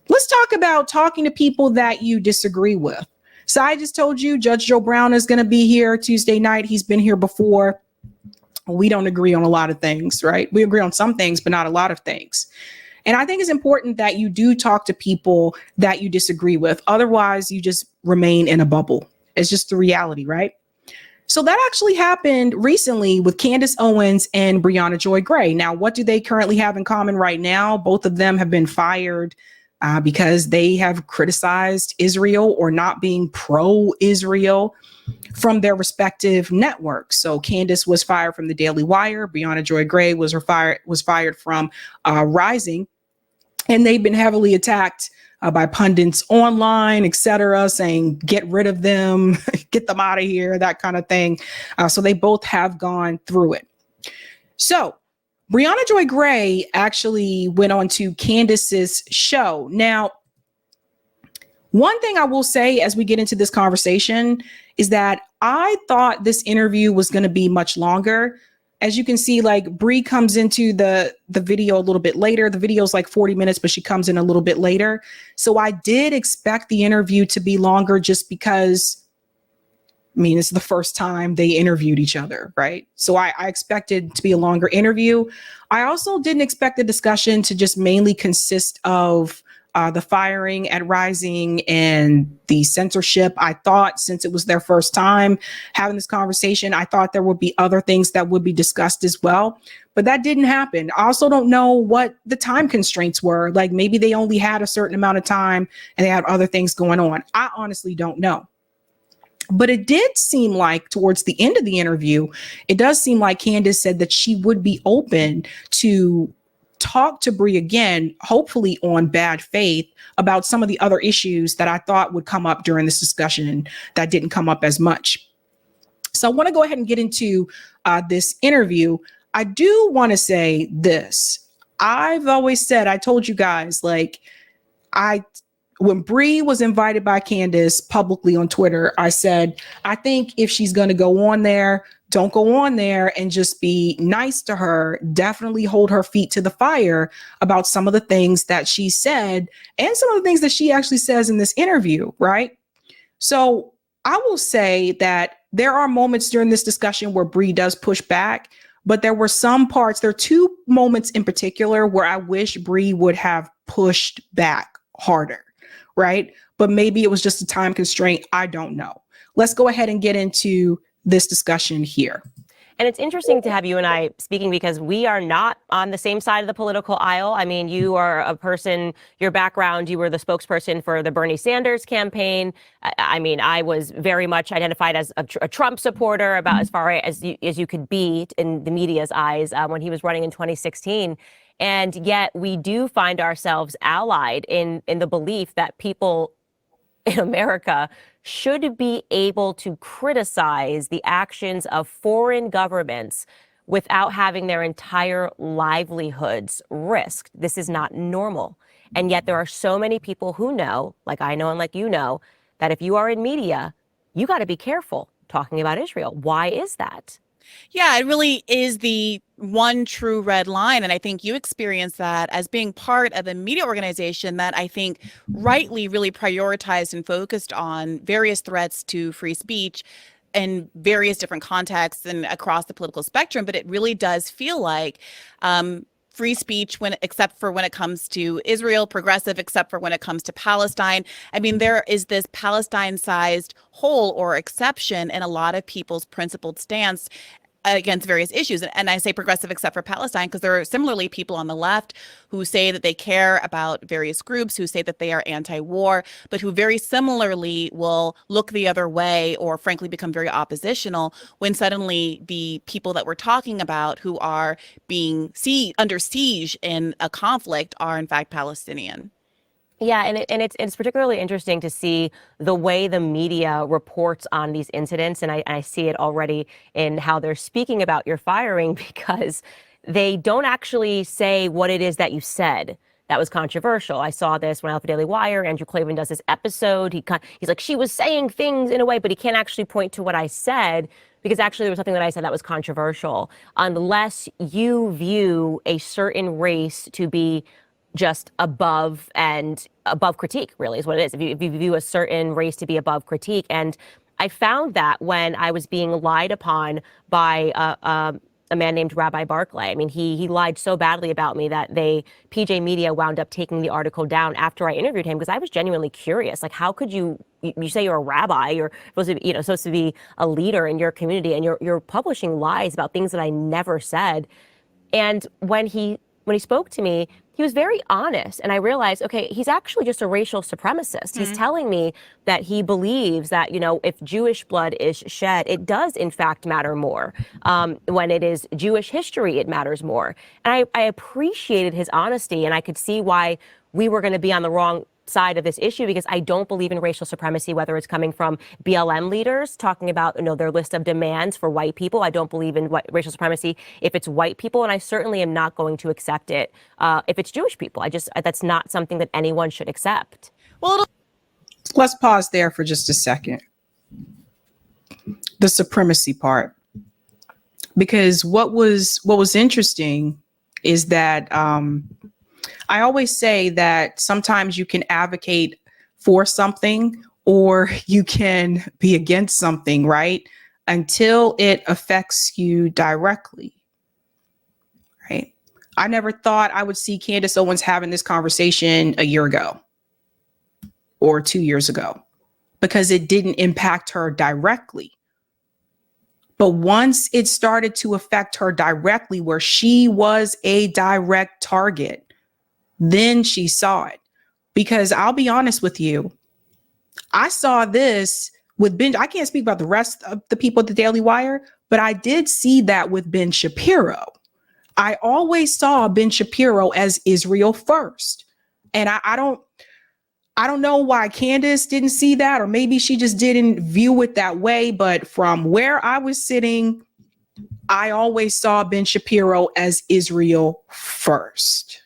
Let's talk about talking to people that you disagree with. So I just told you Judge Joe Brown is going to be here Tuesday night. He's been here before. We don't agree on a lot of things, right? We agree on some things, but not a lot of things. And I think it's important that you do talk to people that you disagree with. Otherwise, you just remain in a bubble. It's just the reality, right? So that actually happened recently with Candace Owens and Briahna Joy Gray. Now, what do they currently have in common right now? Both of them have been fired because they have criticized Israel or not being pro-Israel from their respective networks. So Candace was fired from the Daily Wire. Briahna Joy Gray was fired from Rising. And they've been heavily attacked by pundits online, etc., saying, get rid of them, get them out of here, that kind of thing. So they both have gone through it. So Briahna Joy Gray actually went on to Candace's show. Now, one thing I will say as we get into this conversation is that I thought this interview was going to be much longer. As you can see, like Bri comes into the video a little bit later. The video is like 40 minutes, but she comes in a little bit later. So I did expect the interview to be longer just because, I mean, it's the first time they interviewed each other, right? So I expected to be a longer interview. I also didn't expect the discussion to just mainly consist of the firing at Rising and the censorship. I thought, since it was their first time having this conversation, I thought there would be other things that would be discussed as well, but that didn't happen. I also don't know what the time constraints were. Like maybe they only had a certain amount of time and they had other things going on. I honestly don't know. But it did seem like towards the end of the interview, it does seem like Candace said that she would be open to talk to Bri again, hopefully on bad faith, about some of the other issues that I thought would come up during this discussion that didn't come up as much. So I want to go ahead and get into this interview. I do want to say this. I've always said, I told you guys, like, when Bri was invited by Candace publicly on Twitter, I said, I think if she's going to go on there, don't go on there and just be nice to her. Definitely hold her feet to the fire about some of the things that she said and some of the things that she actually says in this interview, right? So I will say that there are moments during this discussion where Bri does push back, but there were some parts, there are two moments in particular where I wish Bri would have pushed back harder. Right? But maybe it was just a time constraint. I don't know. Let's go ahead and get into this discussion here. And it's interesting to have you and I speaking because we are not on the same side of the political aisle. I mean, you are a person, your background, you were the spokesperson for the Bernie Sanders campaign. I mean, I was very much identified as a Trump supporter about as far as you could be in the media's eyes when he was running in 2016. And yet we do find ourselves allied in the belief that people in America should be able to criticize the actions of foreign governments without having their entire livelihoods risked. This is not normal. And yet there are so many people who know, like I know and like you know, that if you are in media, you got to be careful talking about Israel. Why is that? Yeah, it really is the one true red line. And I think you experience that as being part of a media organization that I think rightly really prioritized and focused on various threats to free speech in various different contexts and across the political spectrum. But it really does feel like free speech except for when it comes to Israel, progressive except for when it comes to Palestine. I mean, there is this Palestine-sized hole or exception in a lot of people's principled stance against various issues. And I say progressive except for Palestine because there are similarly people on the left who say that they care about various groups, who say that they are anti-war, but who very similarly will look the other way or frankly become very oppositional when suddenly the people that we're talking about who are being under siege in a conflict are in fact Palestinian. Yeah, and it's particularly interesting to see the way the media reports on these incidents, and I see it already in how they're speaking about your firing because they don't actually say what it is that you said that was controversial. I saw this when I left the Daily Wire. Andrew Klavan does this episode. He's like, she was saying things in a way, but he can't actually point to what I said because actually there was something that I said that was controversial unless you view a certain race to be just above critique, really is what it is. If you view a certain race to be above critique. And I found that when I was being lied upon by a man named Rabbi Barclay. I mean, he lied so badly about me that PJ Media wound up taking the article down after I interviewed him, because I was genuinely curious. Like, how could you say you're a rabbi, you're supposed to be a leader in your community, and you're publishing lies about things that I never said. And when he spoke to me, he was very honest. And I realized, okay, he's actually just a racial supremacist. He's telling me that he believes that, if Jewish blood is shed, it does in fact matter more. When it is Jewish history, it matters more. And I appreciated his honesty, and I could see why we were going to be on the wrong side of this issue, because I don't believe in racial supremacy, whether it's coming from BLM leaders talking about their list of demands for white people. I don't believe in racial supremacy if it's white people, and I certainly am not going to accept it if it's Jewish people. That's not something that anyone should accept. Well, let's pause there for just a second. The supremacy part, because what was interesting is that I always say that sometimes you can advocate for something or you can be against something, right? Until it affects you directly, right? I never thought I would see Candace Owens having this conversation a year ago or 2 years ago, because it didn't impact her directly. But once it started to affect her directly, where she was a direct target, then she saw it. Because I'll be honest with you, I saw this with Ben. I can't speak about the rest of the people at the Daily Wire, but I did see that with Ben Shapiro. I always saw Ben Shapiro as Israel first. And I don't know why Candace didn't see that, or maybe she just didn't view it that way. But from where I was sitting, I always saw Ben Shapiro as Israel first.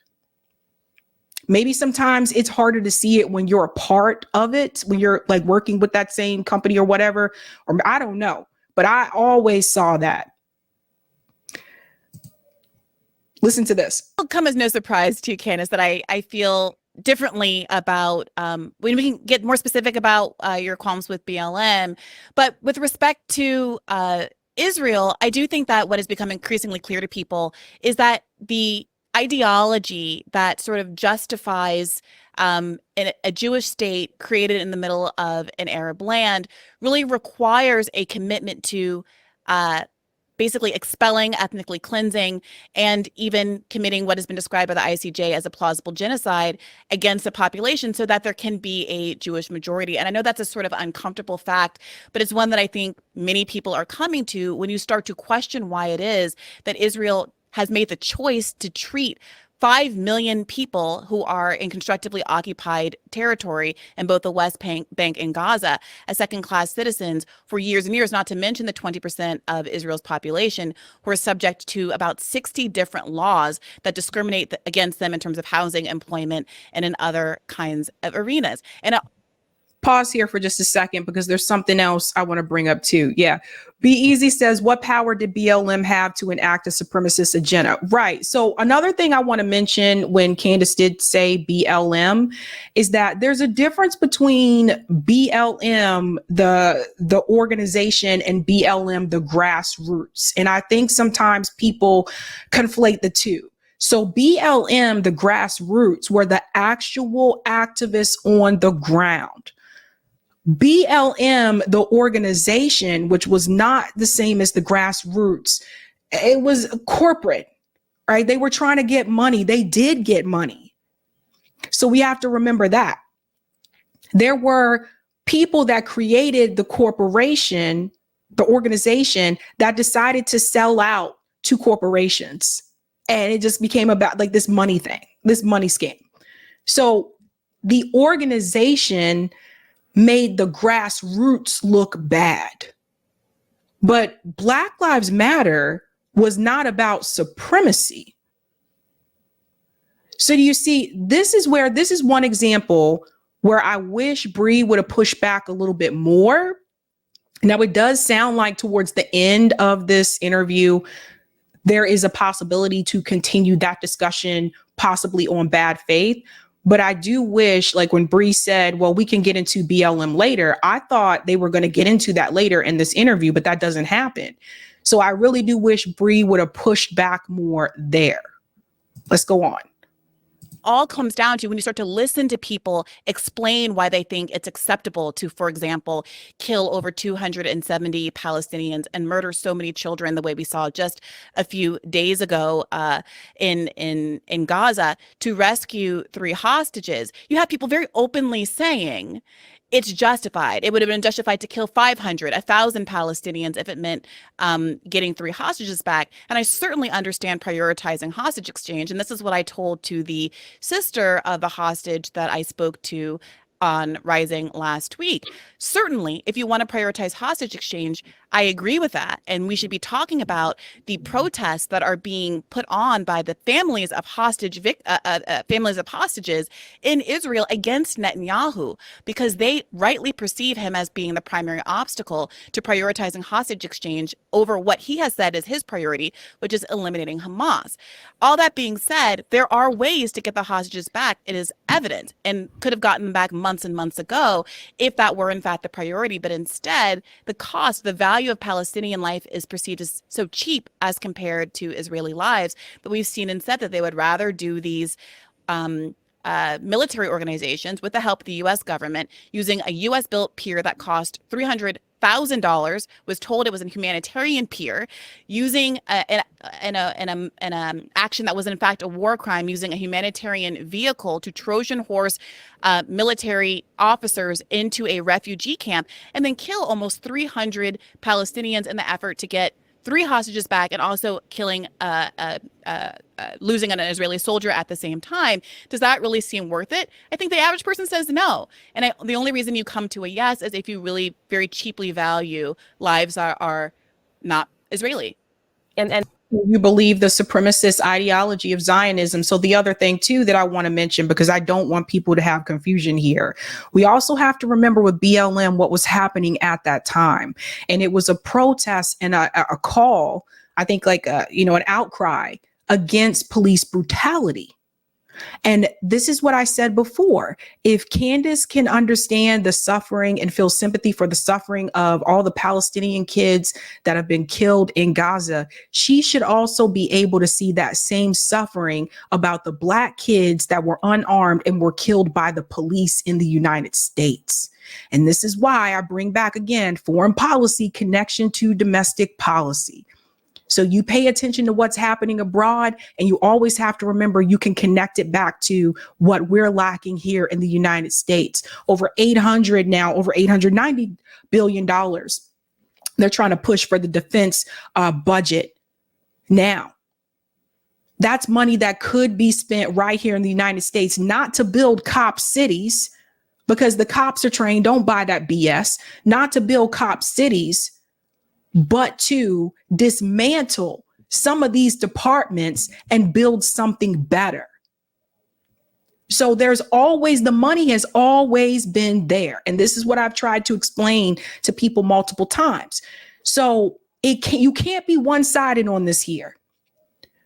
Maybe sometimes it's harder to see it when you're a part of it, when you're like working with that same company or whatever, or I don't know, but I always saw that. Listen to this. It'll come as no surprise to you, Candace, that I feel differently about when we can get more specific about your qualms with BLM, but with respect to Israel, I do think that what has become increasingly clear to people is that the ideology that sort of justifies a Jewish state created in the middle of an Arab land really requires a commitment to basically expelling, ethnically cleansing, and even committing what has been described by the ICJ as a plausible genocide against a population so that there can be a Jewish majority. And I know that's a sort of uncomfortable fact, but it's one that I think many people are coming to when you start to question why it is that Israel has made the choice to treat 5 million people who are in constructively occupied territory in both the West Bank and Gaza as second-class citizens for years and years, not to mention the 20% of Israel's population who are subject to about 60 different laws that discriminate against them in terms of housing, employment, and in other kinds of arenas. And pause here for just a second, because there's something else I want to bring up too. Yeah. Be Easy says, what power did BLM have to enact a supremacist agenda? Right. So another thing I want to mention when Candace did say BLM is that there's a difference between BLM, the organization, and BLM, the grassroots. And I think sometimes people conflate the two. So BLM, the grassroots, were the actual activists on the ground. BLM, the organization, which was not the same as the grassroots, it was corporate, right? They were trying to get money. They did get money. So we have to remember that. There were people that created the corporation, the organization, that decided to sell out to corporations. And it just became about like this money thing, this money scheme. So the organization made the grassroots look bad. But Black Lives Matter was not about supremacy. So do you see, this is one example where I wish Bree would have pushed back a little bit more. Now, it does sound like towards the end of this interview, there is a possibility to continue that discussion possibly on bad faith. But I do wish, like when Bree said, well, we can get into BLM later. I thought they were going to get into that later in this interview, but that doesn't happen. So I really do wish Bree would have pushed back more there. Let's go on. All comes down to when you start to listen to people explain why they think it's acceptable to, for example, kill over 270 Palestinians and murder so many children the way we saw just a few days ago in Gaza to rescue 3 hostages. You have people very openly saying it's justified. It would have been justified to kill 500, 1,000 Palestinians if it meant getting 3 hostages back. And I certainly understand prioritizing hostage exchange. And this is what I told to the sister of the hostage that I spoke to on Rising last week. Certainly, if you want to prioritize hostage exchange, I agree with that. And we should be talking about the protests that are being put on by the families of hostages in Israel against Netanyahu, because they rightly perceive him as being the primary obstacle to prioritizing hostage exchange over what he has said is his priority, which is eliminating Hamas. All that being said, there are ways to get the hostages back. It is evident, and could have gotten them back months and months ago if that were in fact the priority. But instead, the cost, the value of Palestinian life is perceived as so cheap as compared to Israeli lives that we've seen instead that they would rather do these military organizations with the help of the U.S. government using a U.S. built pier that cost $300,000, was told it was a humanitarian pier, using an action that was in fact a war crime, using a humanitarian vehicle to Trojan horse military officers into a refugee camp, and then kill almost 300 Palestinians in the effort to get 3 hostages back, and also killing losing an Israeli soldier at the same time. Does that really seem worth it? I think the average person says no. And the only reason you come to a yes is if you really very cheaply value lives that are not Israeli. And you believe the supremacist ideology of Zionism. So the other thing too that I want to mention, because I don't want people to have confusion here, we also have to remember with BLM what was happening at that time. And it was a protest and a call, I think, like an outcry against police brutality. And this is what I said before. If Candace can understand the suffering and feel sympathy for the suffering of all the Palestinian kids that have been killed in Gaza, she should also be able to see that same suffering about the Black kids that were unarmed and were killed by the police in the United States. And this is why I bring back again foreign policy connection to domestic policy. So you pay attention to what's happening abroad, and you always have to remember you can connect it back to what we're lacking here in the United States. Over $890 billion. They're trying to push for the defense budget now. That's money that could be spent right here in the United States, not to build cop cities, because the cops are trained, don't buy that BS, not to build cop cities, but to dismantle some of these departments and build something better. So there's always, the money has always been there. And this is what I've tried to explain to people multiple times. So you can't be one-sided on this here.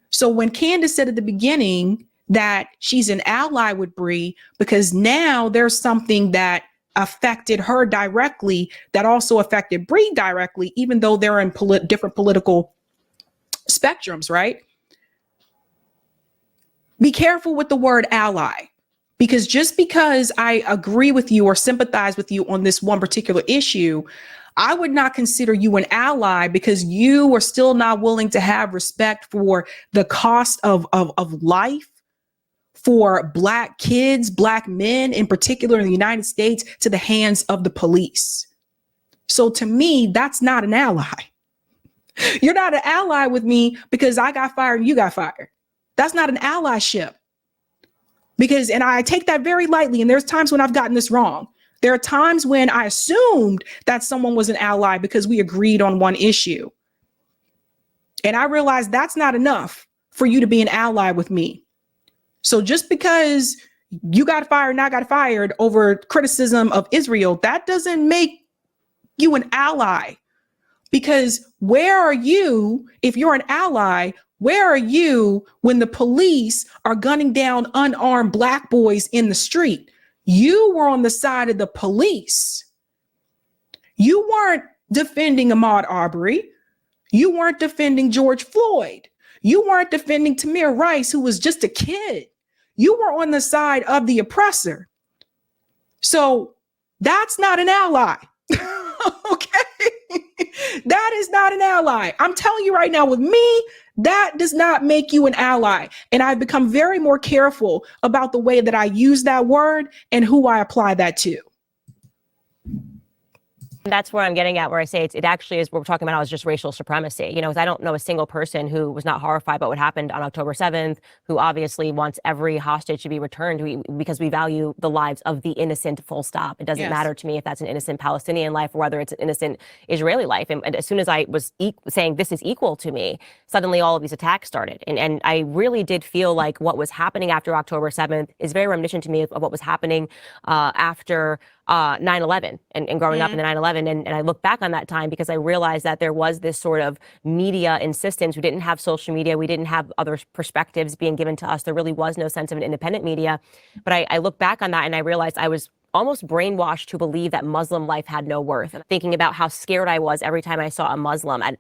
So when Candace said at the beginning that she's an ally with Bree, because now there's something that affected her directly that also affected Bree directly, even though they're in different political spectrums, right? Be careful with the word ally, because just because I agree with you or sympathize with you on this one particular issue, I would not consider you an ally because you are still not willing to have respect for the cost of life for Black kids, Black men in particular in the United States, to the hands of the police. So to me, that's not an ally. You're not an ally with me because I got fired and you got fired. That's not an allyship. And I take that very lightly. And there's times when I've gotten this wrong. There are times when I assumed that someone was an ally because we agreed on one issue. And I realized that's not enough for you to be an ally with me. So just because you got fired and I got fired over criticism of Israel, that doesn't make you an ally. Because where are you, if you're an ally, where are you when the police are gunning down unarmed Black boys in the street? You were on the side of the police. You weren't defending Ahmaud Arbery. You weren't defending George Floyd. You weren't defending Tamir Rice, who was just a kid. You were on the side of the oppressor. So that's not an ally. Okay. That is not an ally. I'm telling you right now, with me, that does not make you an ally. And I've become very more careful about the way that I use that word and who I apply that to. That's where I'm getting at, where I say it actually is what we're talking about is just racial supremacy. You know, I don't know a single person who was not horrified by what happened on October 7th, who obviously wants every hostage to be returned because we value the lives of the innocent, full stop. It doesn't matter to me if that's an innocent Palestinian life or whether it's an innocent Israeli life. And as soon as I was saying this is equal to me, suddenly all of these attacks started. And I really did feel like what was happening after October 7th is very reminiscent to me of what was happening after 9/11 and growing up in the 9/11. And I look back on that time because I realized that there was this sort of media insistence. We didn't have social media. We didn't have other perspectives being given to us. There really was no sense of an independent media. But I look back on that and I realized I was almost brainwashed to believe that Muslim life had no worth. Thinking about how scared I was every time I saw a Muslim at,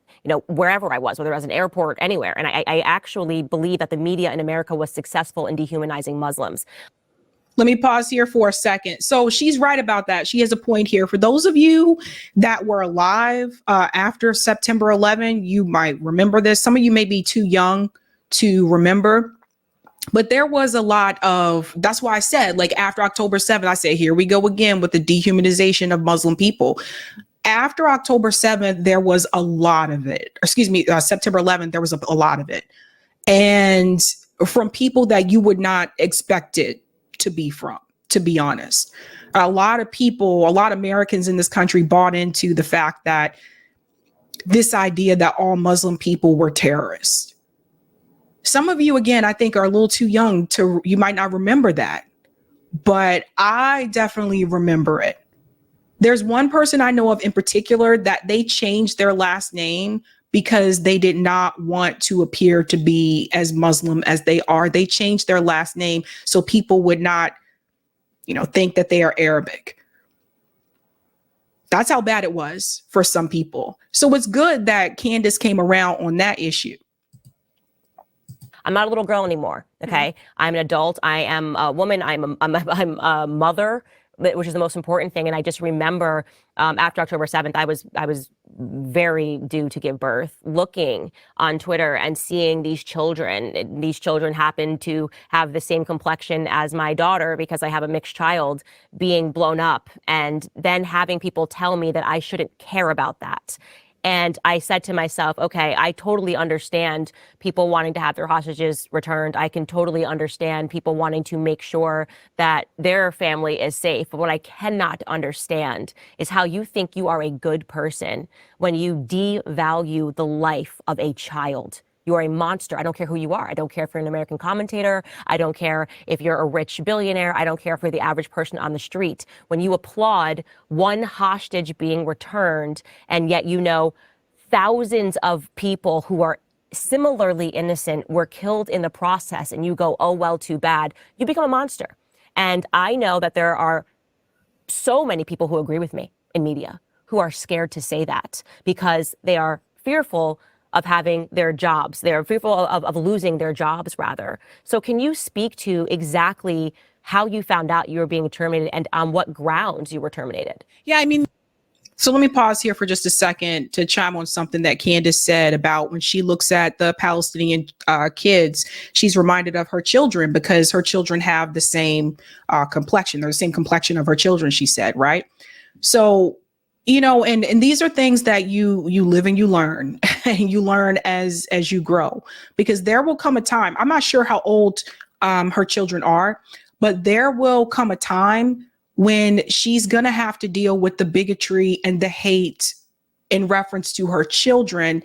wherever I was, whether it was an airport, anywhere. And I actually believe that the media in America was successful in dehumanizing Muslims. Let me pause here for a second. So she's right about that. She has a point here. For those of you that were alive after September 11, you might remember this. Some of you may be too young to remember, but there was a lot of, that's why I said, like after October 7th, I said, here we go again with the dehumanization of Muslim people. After October 7th, there was a lot of it. September 11th, there was a lot of it. And from people that you would not expect it to be from, to be honest. A lot of people, a lot of Americans in this country bought into the fact that this idea that all Muslim people were terrorists. Some of you, again, I think are a little too young to, you might not remember that, but I definitely remember it. There's one person I know of in particular that they changed their last name because they did not want to appear to be as Muslim as they are. They changed their last name so people would not, think that they are Arabic. That's how bad it was for some people. So it's good that Candace came around on that issue. I'm not a little girl anymore. Okay. I'm an adult. I am a woman. I'm a mother, which is the most important thing. And I just remember after October 7th, I was very due to give birth, looking on Twitter and seeing these children. These children happen to have the same complexion as my daughter because I have a mixed child, being blown up, and then having people tell me that I shouldn't care about that. And I said to myself, okay, I totally understand people wanting to have their hostages returned. I can totally understand people wanting to make sure that their family is safe. But what I cannot understand is how you think you are a good person when you devalue the life of a child. You are a monster. I don't care who you are. I don't care if you're an American commentator. I don't care if you're a rich billionaire. I don't care if you're the average person on the street. When you applaud one hostage being returned, and yet thousands of people who are similarly innocent were killed in the process, and you go, oh, well, too bad, you become a monster. And I know that there are so many people who agree with me in media who are scared to say that because they are fearful of having their jobs. They're fearful of losing their jobs, rather. So can you speak to exactly how you found out you were being terminated and on what grounds you were terminated? Yeah, So let me pause here for just a second to chime on something that Candace said about when she looks at the Palestinian kids, she's reminded of her children because her children have the same complexion. They're the same complexion of her children, she said, right? So, and these are things that you live and you learn and you learn as you grow, because there will come a time, I'm not sure how old her children are, but there will come a time when she's going to have to deal with the bigotry and the hate in reference to her children,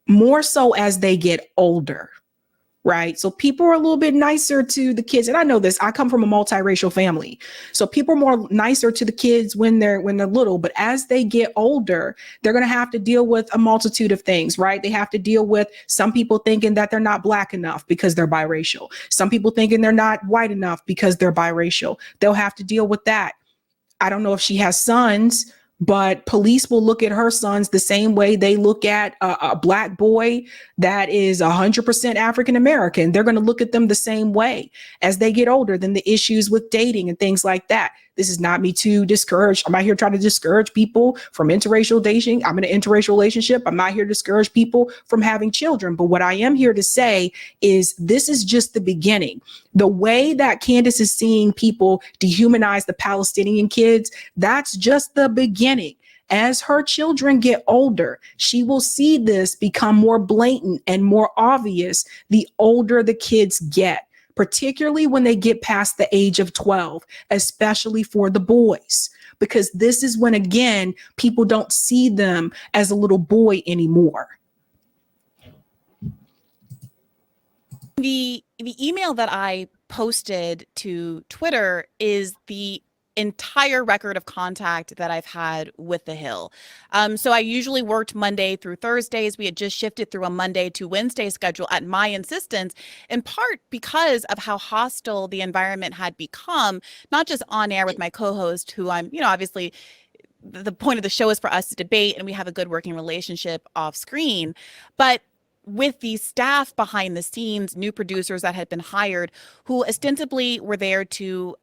more so as they get older. right? So people are a little bit nicer to the kids. And I know this, I come from a multiracial family. So people are more nicer to the kids when they're little, but as they get older, they're going to have to deal with a multitude of things, right? They have to deal with some people thinking that they're not Black enough because they're biracial. Some people thinking they're not white enough because they're biracial. They'll have to deal with that. I don't know if she has sons, but police will look at her sons the same way they look at a Black boy that is 100% African American. They're going to look at them the same way as they get older. Than the issues with dating and things like that. This is not me to discourage. I'm not here trying to discourage people from interracial dating. I'm in an interracial relationship. I'm not here to discourage people from having children. But what I am here to say is this is just the beginning. The way that Candace is seeing people dehumanize the Palestinian kids, that's just the beginning. As her children get older, she will see this become more blatant and more obvious the older the kids get, particularly when they get past the age of 12, especially for the boys, because this is when, again, people don't see them as a little boy anymore. The email that I posted to Twitter is the entire record of contact that I've had with the Hill. So I usually worked Monday through Thursdays. We had just shifted through a Monday to Wednesday schedule at my insistence, in part because of how hostile the environment had become, not just on air with my co-host, who I'm, obviously the point of the show is for us to debate and we have a good working relationship off screen, but with the staff behind the scenes, new producers that had been hired who ostensibly were there to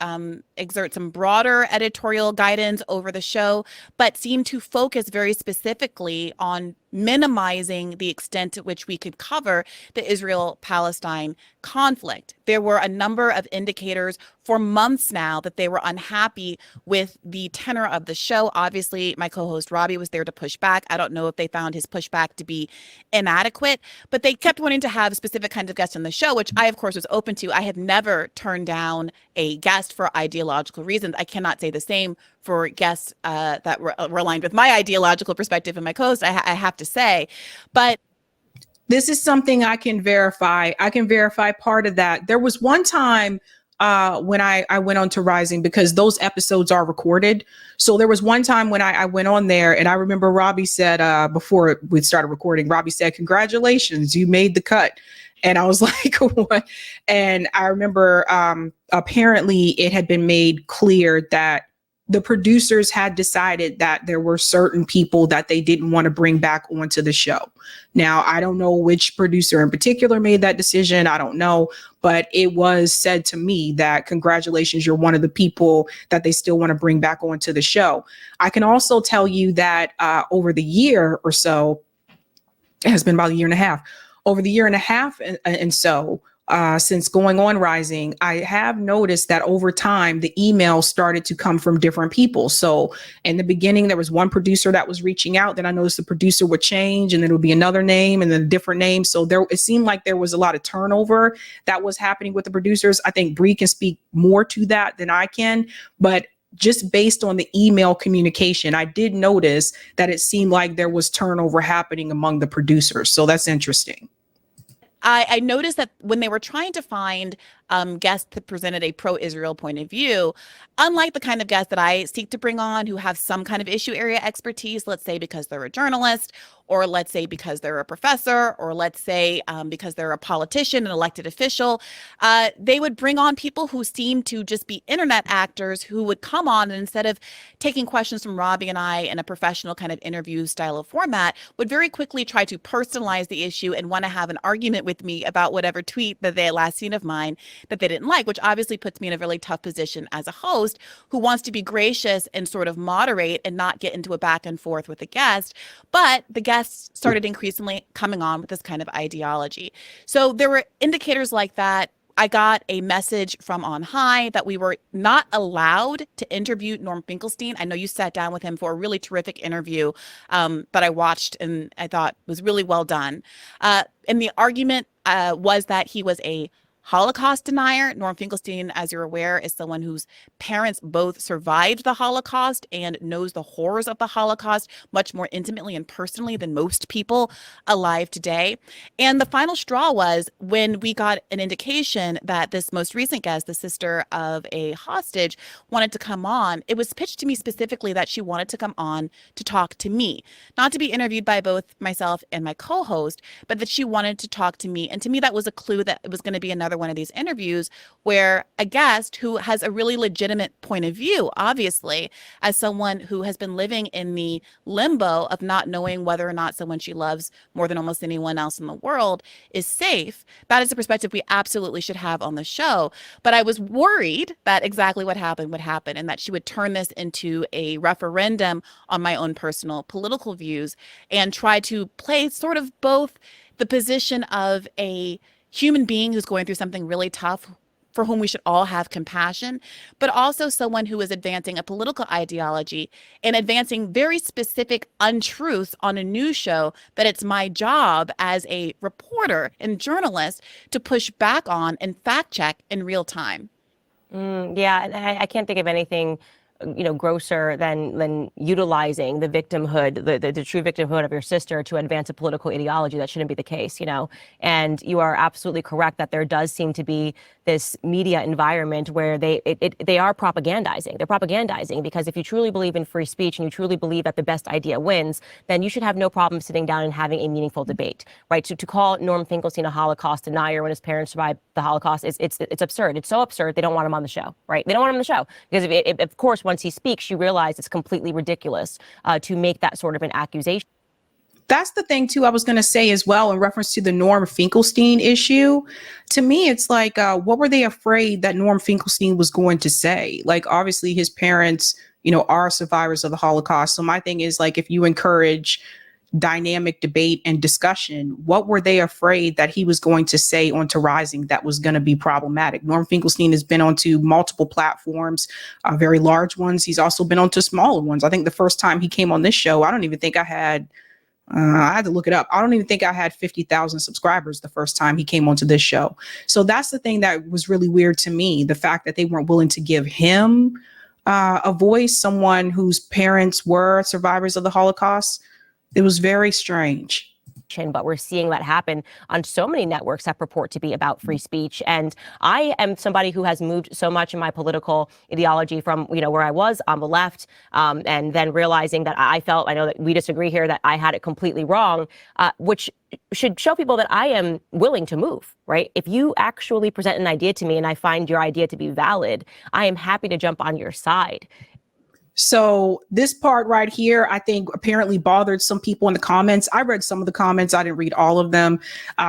exert some broader editorial guidance over the show, but seemed to focus very specifically on minimizing the extent to which we could cover the Israel-Palestine conflict. There were a number of indicators for months now that they were unhappy with the tenor of the show. Obviously, my co-host Robbie was there to push back. I don't know if they found his pushback to be inadequate, but they kept wanting to have specific kinds of guests on the show, which I, of course, was open to. I have never turned down a guest for ideological reasons. I cannot say the same for guests that were aligned with my ideological perspective and my co-host, I have to say. But this is something I can verify. I can verify part of that. There was one time when I went on to Rising, because those episodes are recorded. So there was one time when I went on there, and I remember Robbie said, before we started recording, Robbie said, "Congratulations, you made the cut." And I was like, what? And I remember apparently it had been made clear that the producers had decided that there were certain people that they didn't want to bring back onto the show. Now, I don't know which producer in particular made that decision. I don't know, but it was said to me that congratulations, you're one of the people that they still want to bring back onto the show. I can also tell you that over the year or so, it has been about a year and a half, over the year and a half and so, since going on Rising, I have noticed that over time, the emails started to come from different people. So in the beginning, there was one producer that was reaching out. Then I noticed the producer would change, and then it would be another name and then a different name. So it seemed like there was a lot of turnover that was happening with the producers. I think Bree can speak more to that than I can, but just based on the email communication, I did notice that it seemed like there was turnover happening among the producers. So that's interesting. I noticed that when they were trying to find guests that presented a pro-Israel point of view, unlike the kind of guests that I seek to bring on who have some kind of issue area expertise, let's say because they're a journalist, or let's say because they're a professor, or let's say because they're a politician, an elected official, they would bring on people who seemed to just be internet actors who would come on, and instead of taking questions from Robbie and I in a professional kind of interview style of format, would very quickly try to personalize the issue and want to have an argument with me about whatever tweet that they had last seen of mine that they didn't like, which obviously puts me in a really tough position as a host who wants to be gracious and sort of moderate and not get into a back and forth with the guest. But the guests started increasingly coming on with this kind of ideology. So there were indicators like that. I got a message from on high that we were not allowed to interview Norm Finkelstein. I know you sat down with him for a really terrific interview that I watched and I thought was really well done. And the argument was that he was a Holocaust denier. Norm Finkelstein, as you're aware, is someone whose parents both survived the Holocaust and knows the horrors of the Holocaust much more intimately and personally than most people alive today. And the final straw was when we got an indication that this most recent guest, the sister of a hostage, wanted to come on. It was pitched to me specifically that she wanted to come on to talk to me, not to be interviewed by both myself and my co-host, but that she wanted to talk to me. And to me, that was a clue that it was going to be another one of these interviews where a guest who has a really legitimate point of view, obviously, as someone who has been living in the limbo of not knowing whether or not someone she loves more than almost anyone else in the world is safe. That is a perspective we absolutely should have on the show. But I was worried that exactly what happened would happen and that she would turn this into a referendum on my own personal political views and try to play sort of both the position of a human being who's going through something really tough, for whom we should all have compassion, but also someone who is advancing a political ideology and advancing very specific untruths on a news show that it's my job as a reporter and journalist to push back on and fact check in real time. Yeah, and I can't think of anything grosser than utilizing the victimhood, the true victimhood of your sister to advance a political ideology. That shouldn't be the case, And you are absolutely correct that there does seem to be this media environment where they are propagandizing. They're propagandizing because if you truly believe in free speech and you truly believe that the best idea wins, then you should have no problem sitting down and having a meaningful debate, right? To call Norm Finkelstein a Holocaust denier when his parents survived the Holocaust, it's absurd. It's so absurd they don't want him on the show, right? They don't want him on the show because if of course, once he speaks, you realize it's completely ridiculous to make that sort of an accusation. That's the thing, too, I was going to say as well in reference to the Norm Finkelstein issue. To me, it's like, what were they afraid that Norm Finkelstein was going to say? Like, obviously, his parents, are survivors of the Holocaust. So my thing is, like, if you encourage dynamic debate and discussion, what were they afraid that he was going to say onto Rising that was going to be problematic? Norm Finkelstein has been onto multiple platforms, very large ones. He's also been onto smaller ones. I think the first time he came on this show, I don't even think I had to look it up. I don't even think I had 50,000 subscribers the first time he came onto this show. So that's the thing that was really weird to me. The fact that they weren't willing to give him a voice, someone whose parents were survivors of the Holocaust. It was very strange. But we're seeing that happen on so many networks that purport to be about free speech. And I am somebody who has moved so much in my political ideology from, where I was on the left, and then realizing that I know that we disagree here, that I had it completely wrong, which should show people that I am willing to move, right? If you actually present an idea to me and I find your idea to be valid, I am happy to jump on your side. So this part right here, I think apparently bothered some people in the comments. I read some of the comments. I didn't read all of them.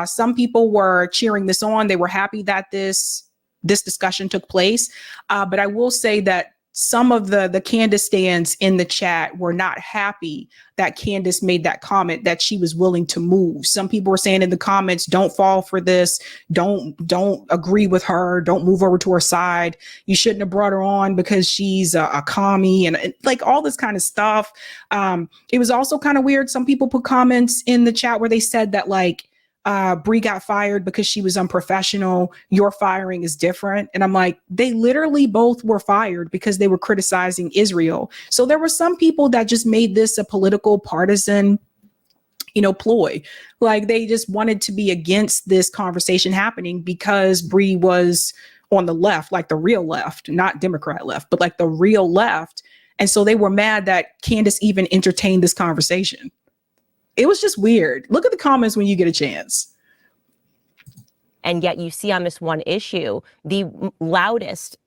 Some people were cheering this on. They were happy that this discussion took place. But I will say that some of the Candace stands in the chat were not happy that Candace made that comment that she was willing to move. Some people were saying in the comments, don't fall for this. Don't agree with her. Don't move over to her side. You shouldn't have brought her on because she's a commie and like all this kind of stuff. It was also kind of weird. Some people put comments in the chat where they said that like, Bri got fired because she was unprofessional. Your firing is different. And I'm like, they literally both were fired because they were criticizing Israel. So there were some people that just made this a political partisan, ploy. Like they just wanted to be against this conversation happening because Bri was on the left, like the real left, not Democrat left, but like the real left. And so they were mad that Candace even entertained this conversation. It was just weird. Look at the comments when you get a chance. And yet you see on this one issue, the loudest,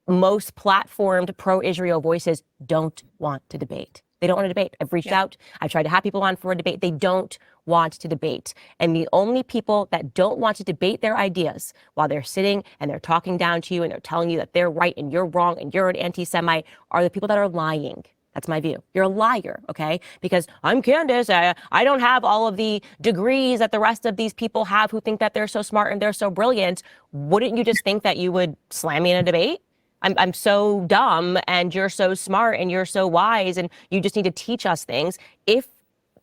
most platformed pro-Israel voices don't want to debate. They don't want to debate. I've reached out. I've tried to have people on for a debate. They don't want to debate. And the only people that don't want to debate their ideas while they're sitting and they're talking down to you and they're telling you that they're right and you're wrong and you're an anti-Semite are the people that are lying. That's my view. You're a liar, okay? Because I'm Candace. I don't have all of the degrees that the rest of these people have who think that they're so smart and they're so brilliant. Wouldn't you just think that you would slam me in a debate? I'm so dumb and you're so smart and you're so wise and you just need to teach us things. If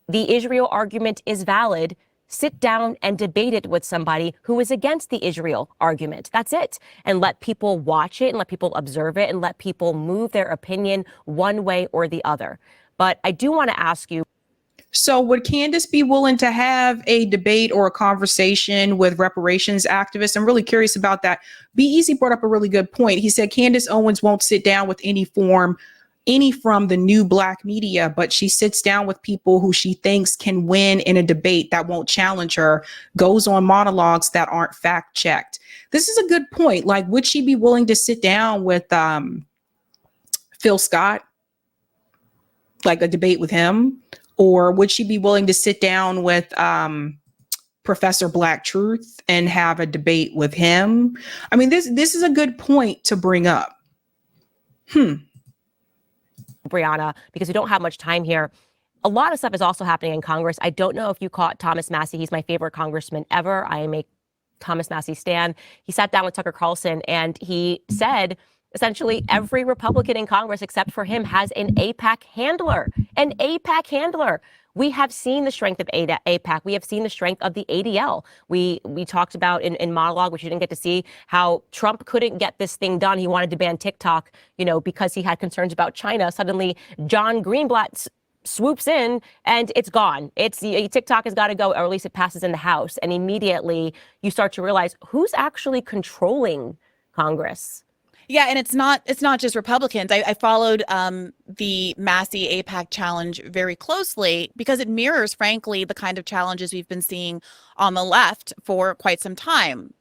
the Israel argument is valid, sit down and debate it with somebody who is against the Israel argument. That's it. And let people watch it and let people observe it and let people move their opinion one way or the other. But I do want to ask you. So would Candace be willing to have a debate or a conversation with reparations activists? I'm really curious about that. Be Easy brought up a really good point. He said Candace Owens won't sit down with any from the new Black media, but she sits down with people who she thinks can win in a debate that won't challenge her, goes on monologues that aren't fact checked. This is a good point. Like, would she be willing to sit down with Phil Scott, like a debate with him? Or would she be willing to sit down with Professor Black Truth and have a debate with him? I mean, this is a good point to bring up. Briahna, because we don't have much time here. A lot of stuff is also happening in Congress. I don't know if you caught Thomas Massie. He's my favorite congressman ever. I am a Thomas Massie stan. He sat down with Tucker Carlson and he said, essentially, every Republican in Congress except for him has an AIPAC handler. An AIPAC handler. We have seen the strength of AIPAC. We have seen the strength of the ADL. We talked about in monologue, which you didn't get to see, how Trump couldn't get this thing done. He wanted to ban TikTok, because he had concerns about China. Suddenly, John Greenblatt swoops in and it's gone. TikTok has got to go, or at least it passes in the House. And immediately you start to realize who's actually controlling Congress. Yeah, and it's not just Republicans. I followed the Massey AIPAC challenge very closely because it mirrors, frankly, the kind of challenges we've been seeing on the left for quite some time.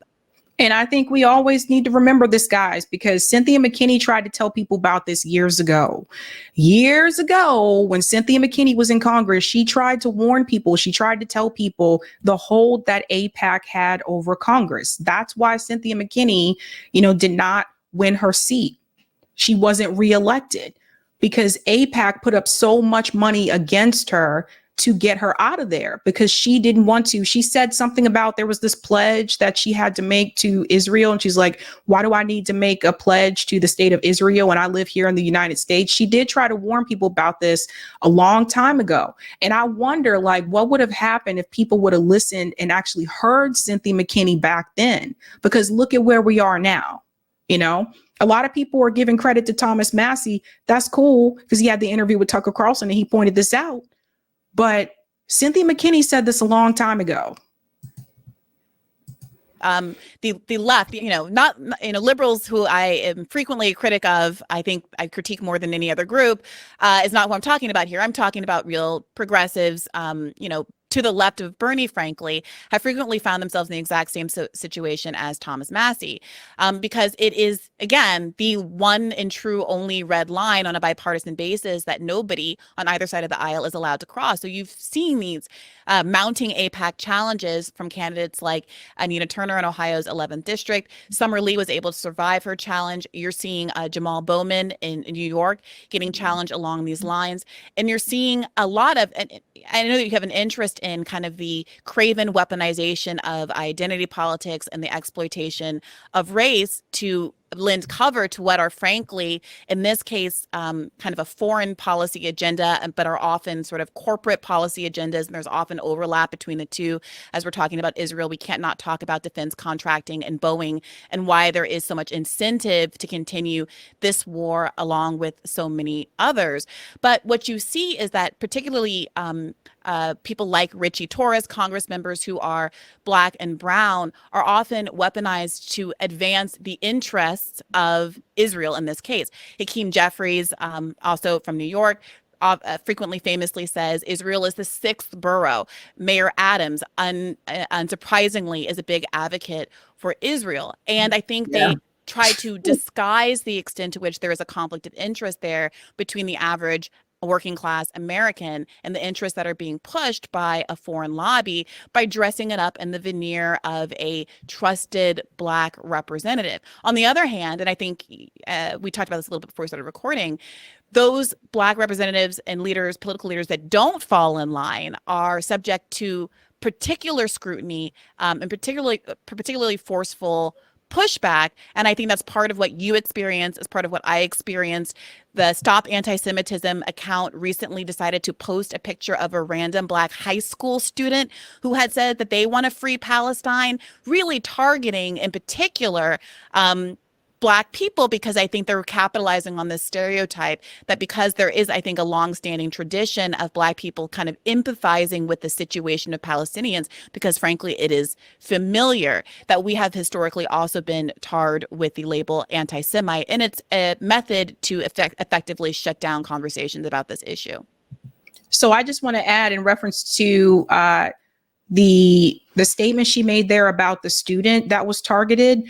And I think we always need to remember this, guys, because Cynthia McKinney tried to tell people about this years ago. Years ago, when Cynthia McKinney was in Congress, she tried to warn people. She tried to tell people the hold that AIPAC had over Congress. That's why Cynthia McKinney, did not win her seat. She wasn't reelected because AIPAC put up so much money against her to get her out of there because she didn't want to. She said something about there was this pledge that she had to make to Israel. And she's like, why do I need to make a pledge to the state of Israel when I live here in the United States? She did try to warn people about this a long time ago. And I wonder, what would have happened if people would have listened and actually heard Cynthia McKinney back then? Because look at where we are now. A lot of people are giving credit to Thomas Massie. That's cool because he had the interview with Tucker Carlson and he pointed this out. But Cynthia McKinney said this a long time ago. The left, not liberals who I am frequently a critic of, I think I critique more than any other group, is not who I'm talking about here. I'm talking about real progressives, to the left of Bernie, frankly, have frequently found themselves in the exact same situation as Thomas Massie, because it is, again, the one and true only red line on a bipartisan basis that nobody on either side of the aisle is allowed to cross. So you've seen these mounting AIPAC challenges from candidates like Anita Turner in Ohio's 11th district. Summer Lee was able to survive her challenge. You're seeing Jamal Bowman in New York getting challenged along these lines. And you're seeing a lot of, and I know that you have an interest in kind of the craven weaponization of identity politics and the exploitation of race to lend cover to what are, frankly, in this case, kind of a foreign policy agenda, but are often sort of corporate policy agendas. And there's often overlap between the two. As we're talking about Israel, we can't not talk about defense contracting and Boeing and why there is so much incentive to continue this war along with so many others. But what you see is that particularly people like Richie Torres, Congress members who are Black and brown, are often weaponized to advance the interests of Israel in this case. Hakeem Jeffries, also from New York, frequently famously says Israel is the sixth borough. Mayor Adams, unsurprisingly, is a big advocate for Israel. And I think they try to disguise the extent to which there is a conflict of interest there between the average working class American and the interests that are being pushed by a foreign lobby by dressing it up in the veneer of a trusted Black representative. On the other hand, and I think we talked about this a little bit before we started recording, those Black representatives and leaders, political leaders that don't fall in line are subject to particular scrutiny and particularly forceful pushback. And I think that's part of what you experienced, as part of what I experienced. The Stop Anti-Semitism account recently decided to post a picture of a random Black high school student who had said that they want to free Palestine, really targeting in particular Black people, because I think they're capitalizing on this stereotype that because there is, I think, a longstanding tradition of Black people kind of empathizing with the situation of Palestinians, because frankly, it is familiar, that we have historically also been tarred with the label anti-Semite. And it's a method to effectively shut down conversations about this issue. So I just want to add, in reference to the statement she made there about the student that was targeted,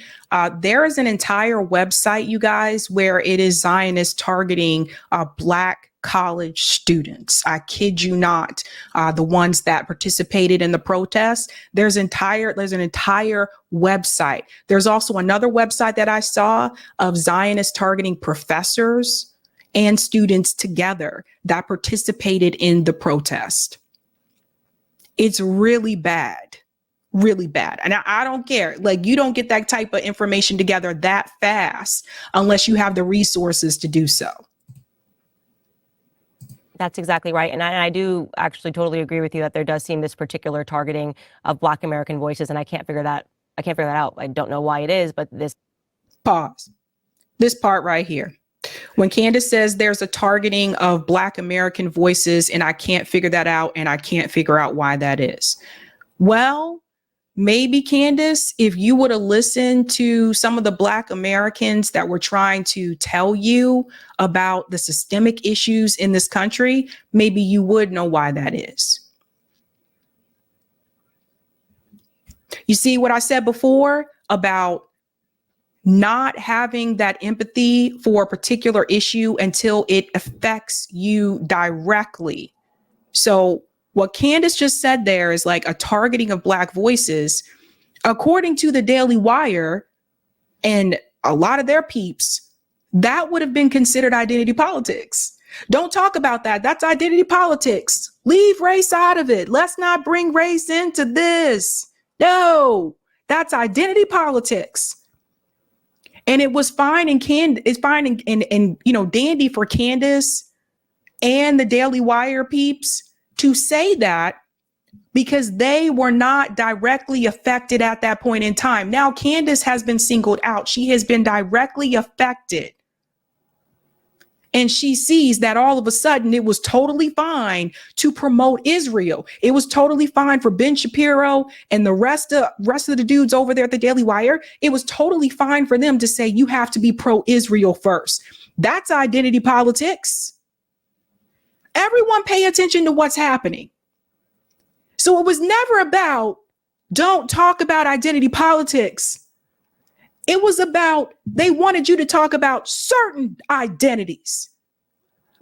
there is an entire website, you guys, where it is Zionist targeting Black college students. I kid you not. The ones that participated in the protest. There's an entire website. There's also another website that I saw of Zionists targeting professors and students together that participated in the protest. It's really bad, really bad. And I don't care. Like, you don't get that type of information together that fast unless you have the resources to do so. That's exactly right. And I do actually totally agree with you that there does seem this particular targeting of Black American voices. And I can't figure that out. I don't know why it is, but this part right here. When Candace says there's a targeting of Black American voices and I can't figure that out, and I can't figure out why that is. Well, maybe, Candace, if you would have listened to some of the Black Americans that were trying to tell you about the systemic issues in this country, maybe you would know why that is. You see what I said before about not having that empathy for a particular issue until it affects you directly. So what Candace just said there is like a targeting of Black voices. According to the Daily Wire and a lot of their peeps, that would have been considered identity politics. Don't talk about that. That's identity politics. Leave race out of it. Let's not bring race into this. No, that's identity politics. And it was fine and dandy for Candace and the Daily Wire peeps to say that, because they were not directly affected at that point in time. Now Candace has been singled out. She has been directly affected. And she sees that all of a sudden it was totally fine to promote Israel. It was totally fine for Ben Shapiro and the rest of the dudes over there at the Daily Wire. It was totally fine for them to say you have to be pro-Israel first. That's identity politics. Everyone pay attention to what's happening. So it was never about, don't talk about identity politics. It was about, they wanted you to talk about certain identities,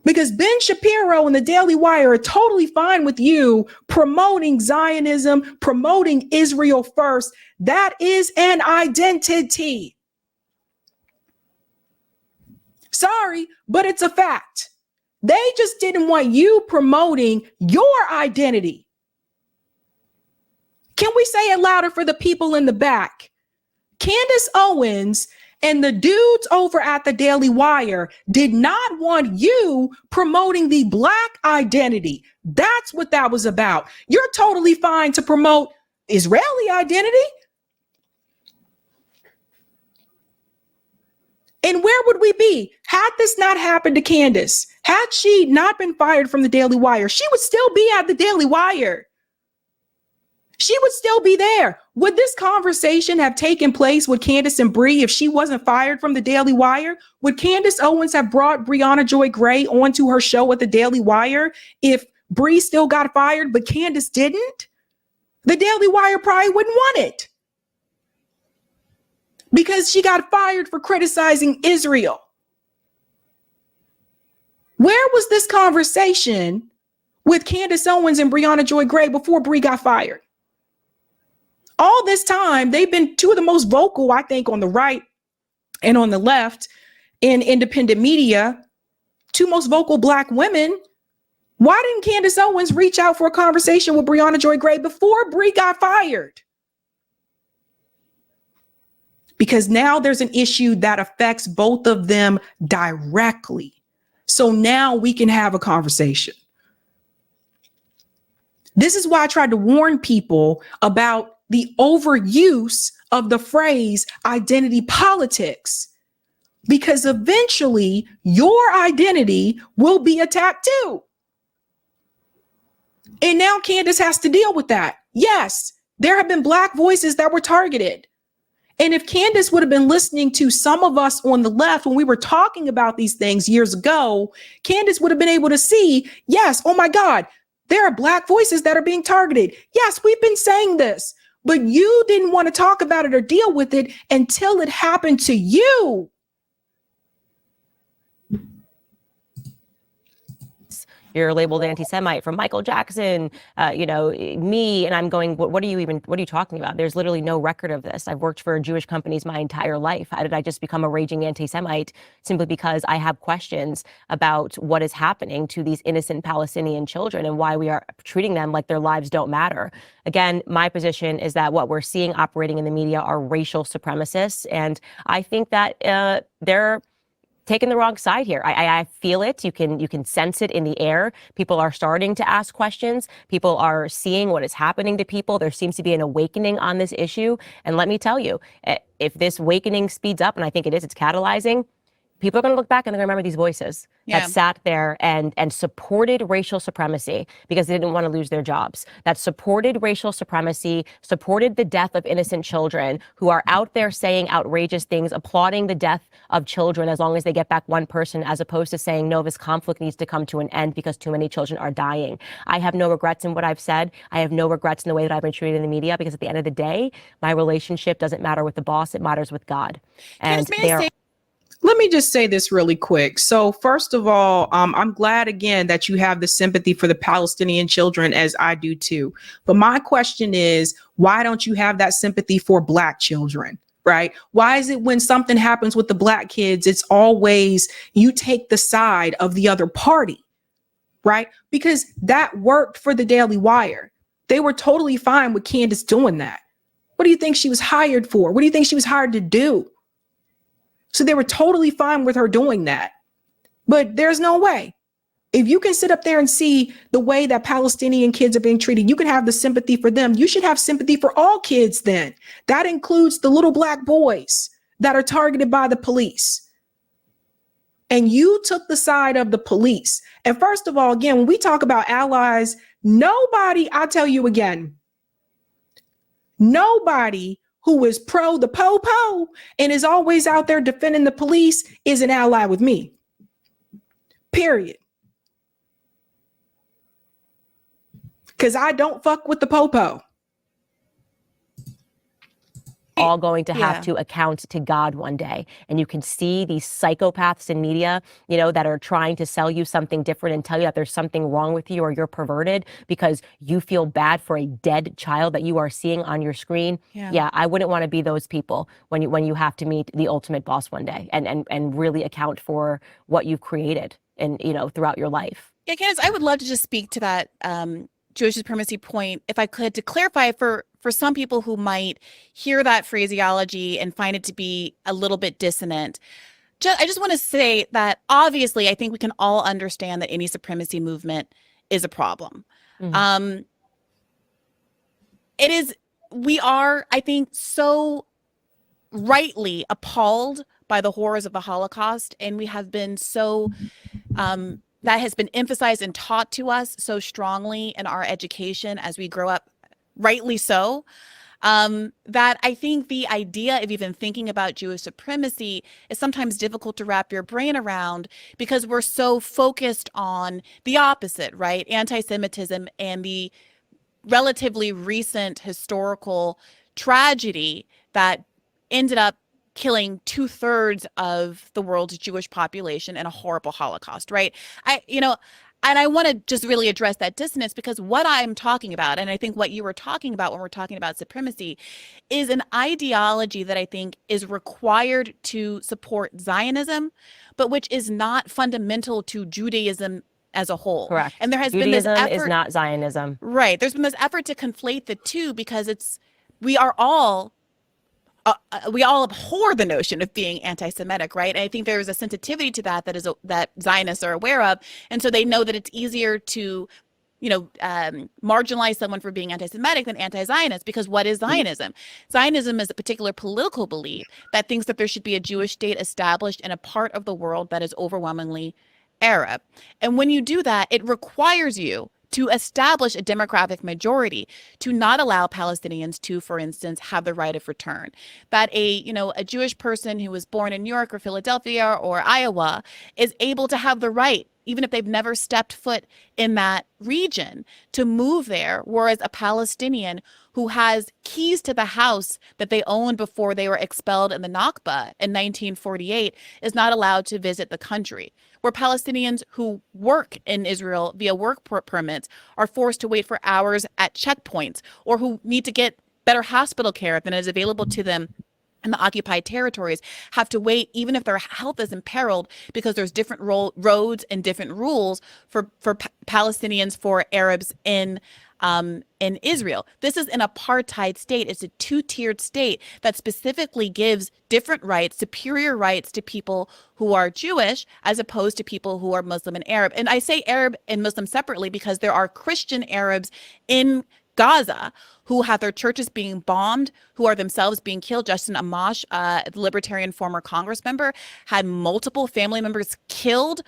because Ben Shapiro and the Daily Wire are totally fine with you promoting Zionism, promoting Israel first. That is an identity. Sorry, but it's a fact. They just didn't want you promoting your identity. Can we say it louder for the people in the back? Candace Owens and the dudes over at the Daily Wire did not want you promoting the Black identity. That's what that was about. You're totally fine to promote Israeli identity. And where would we be had this not happened to Candace? Had she not been fired from the Daily Wire, she would still be at the Daily Wire. She would still be there. Would this conversation have taken place with Candace and Bree if she wasn't fired from the Daily Wire? Would Candace Owens have brought Briahna Joy Gray onto her show at the Daily Wire if Bree still got fired, but Candace didn't? The Daily Wire probably wouldn't want it, because she got fired for criticizing Israel. Where was this conversation with Candace Owens and Briahna Joy Gray before Bree got fired? All this time, they've been two of the most vocal, I think, on the right and on the left in independent media, two most vocal Black women. Why didn't Candace Owens reach out for a conversation with Briahna Joy Gray before Bree got fired? because now there's an issue that affects both of them directly. So now we can have a conversation. This is why I tried to warn people about the overuse of the phrase identity politics, because eventually your identity will be attacked too. And now Candace has to deal with that. Yes, there have been Black voices that were targeted. And if Candace would have been listening to some of us on the left when we were talking about these things years ago, Candace would have been able to see, yes, oh my God, there are Black voices that are being targeted. Yes, we've been saying this, but you didn't want to talk about it or deal with it until it happened to you. You're labeled anti-Semite from Michael Jackson, me, and I'm going, what are you talking about? There's literally no record of this. I've worked for Jewish companies my entire life. How did I just become a raging anti-Semite? Simply because I have questions about what is happening to these innocent Palestinian children and why we are treating them like their lives don't matter. Again, my position is that what we're seeing operating in the media are racial supremacists. And I think that they're taking the wrong side here. I feel it. You can sense it in the air. People are starting to ask questions. People are seeing what is happening to people. There seems to be an awakening on this issue. And let me tell you, if this awakening speeds up, and I think it is, it's catalyzing, people are going to look back and they're going to remember these voices that sat there and supported racial supremacy because they didn't want to lose their jobs, that supported racial supremacy, supported the death of innocent children, who are out there saying outrageous things, applauding the death of children as long as they get back one person, as opposed to saying, no, this conflict needs to come to an end because too many children are dying. I have no regrets in what I've said. I have no regrets in the way that I've been treated in the media, because at the end of the day, my relationship doesn't matter with the boss. It matters with God. And let me just say this really quick. So first of all, I'm glad again that you have the sympathy for the Palestinian children, as I do too. But my question is, why don't you have that sympathy for Black children, right? Why is it when something happens with the Black kids, it's always you take the side of the other party, right? Because that worked for the Daily Wire. They were totally fine with Candace doing that. What do you think she was hired for? What do you think she was hired to do? So they were totally fine with her doing that. But there's no way. If you can sit up there and see the way that Palestinian kids are being treated, you can have the sympathy for them. You should have sympathy for all kids then. That includes the little Black boys that are targeted by the police. And you took the side of the police. And first of all, again, when we talk about allies, nobody, I'll tell you again, nobody who is pro the po-po and is always out there defending the police is an ally with me. Period. Because I don't fuck with the po-po. All going to have to account to God one day. And you can see these psychopaths in media, that are trying to sell you something different and tell you that there's something wrong with you or you're perverted because you feel bad for a dead child that you are seeing on your screen. Yeah, I wouldn't want to be those people when you have to meet the ultimate boss one day and really account for what you've created and throughout your life. Yeah, Candace, I would love to just speak to that Jewish supremacy point, if I could, to clarify for some people who might hear that phraseology and find it to be a little bit dissonant. I just want to say that obviously I think we can all understand that any supremacy movement is a problem. Mm-hmm. We are, I think, so rightly appalled by the horrors of the Holocaust, and we have been so that has been emphasized and taught to us so strongly in our education as we grow up, rightly so, that I think the idea of even thinking about Jewish supremacy is sometimes difficult to wrap your brain around because we're so focused on the opposite, right? Anti-Semitism and the relatively recent historical tragedy that ended up killing 2/3 of the world's Jewish population in a horrible Holocaust, right? And I want to just really address that dissonance, because what I'm talking about, and I think what you were talking about when we're talking about supremacy, is an ideology that I think is required to support Zionism, but which is not fundamental to Judaism as a whole. Correct. And there has Judaism been this effort, is not Zionism. Right. There's been this effort to conflate the two because we are all we all abhor the notion of being anti-Semitic, right? And I think there is a sensitivity to that that Zionists are aware of, and so they know that it's easier to, marginalize someone for being anti-Semitic than anti-Zionist, because what is Zionism? Zionism is a particular political belief that thinks that there should be a Jewish state established in a part of the world that is overwhelmingly Arab. And when you do that, it requires you to establish a demographic majority to not allow Palestinians to, for instance, have the right of return. That a Jewish person who was born in New York or Philadelphia or Iowa is able to have the right, even if they've never stepped foot in that region, to move there, whereas a Palestinian who has keys to the house that they owned before they were expelled in the Nakba in 1948 is not allowed to visit the country. Where Palestinians who work in Israel via work permits are forced to wait for hours at checkpoints, or who need to get better hospital care than is available to them in the occupied territories, have to wait even if their health is imperiled, because there's different roads and different rules for Palestinians, for Arabs in Israel. This is an apartheid state. It's a two-tiered state that specifically gives different rights, superior rights, to people who are Jewish as opposed to people who are Muslim and Arab. And I say Arab and Muslim separately because there are Christian Arabs in Gaza who have their churches being bombed, who are themselves being killed. Justin Amash, the libertarian former Congress member, had multiple family members killed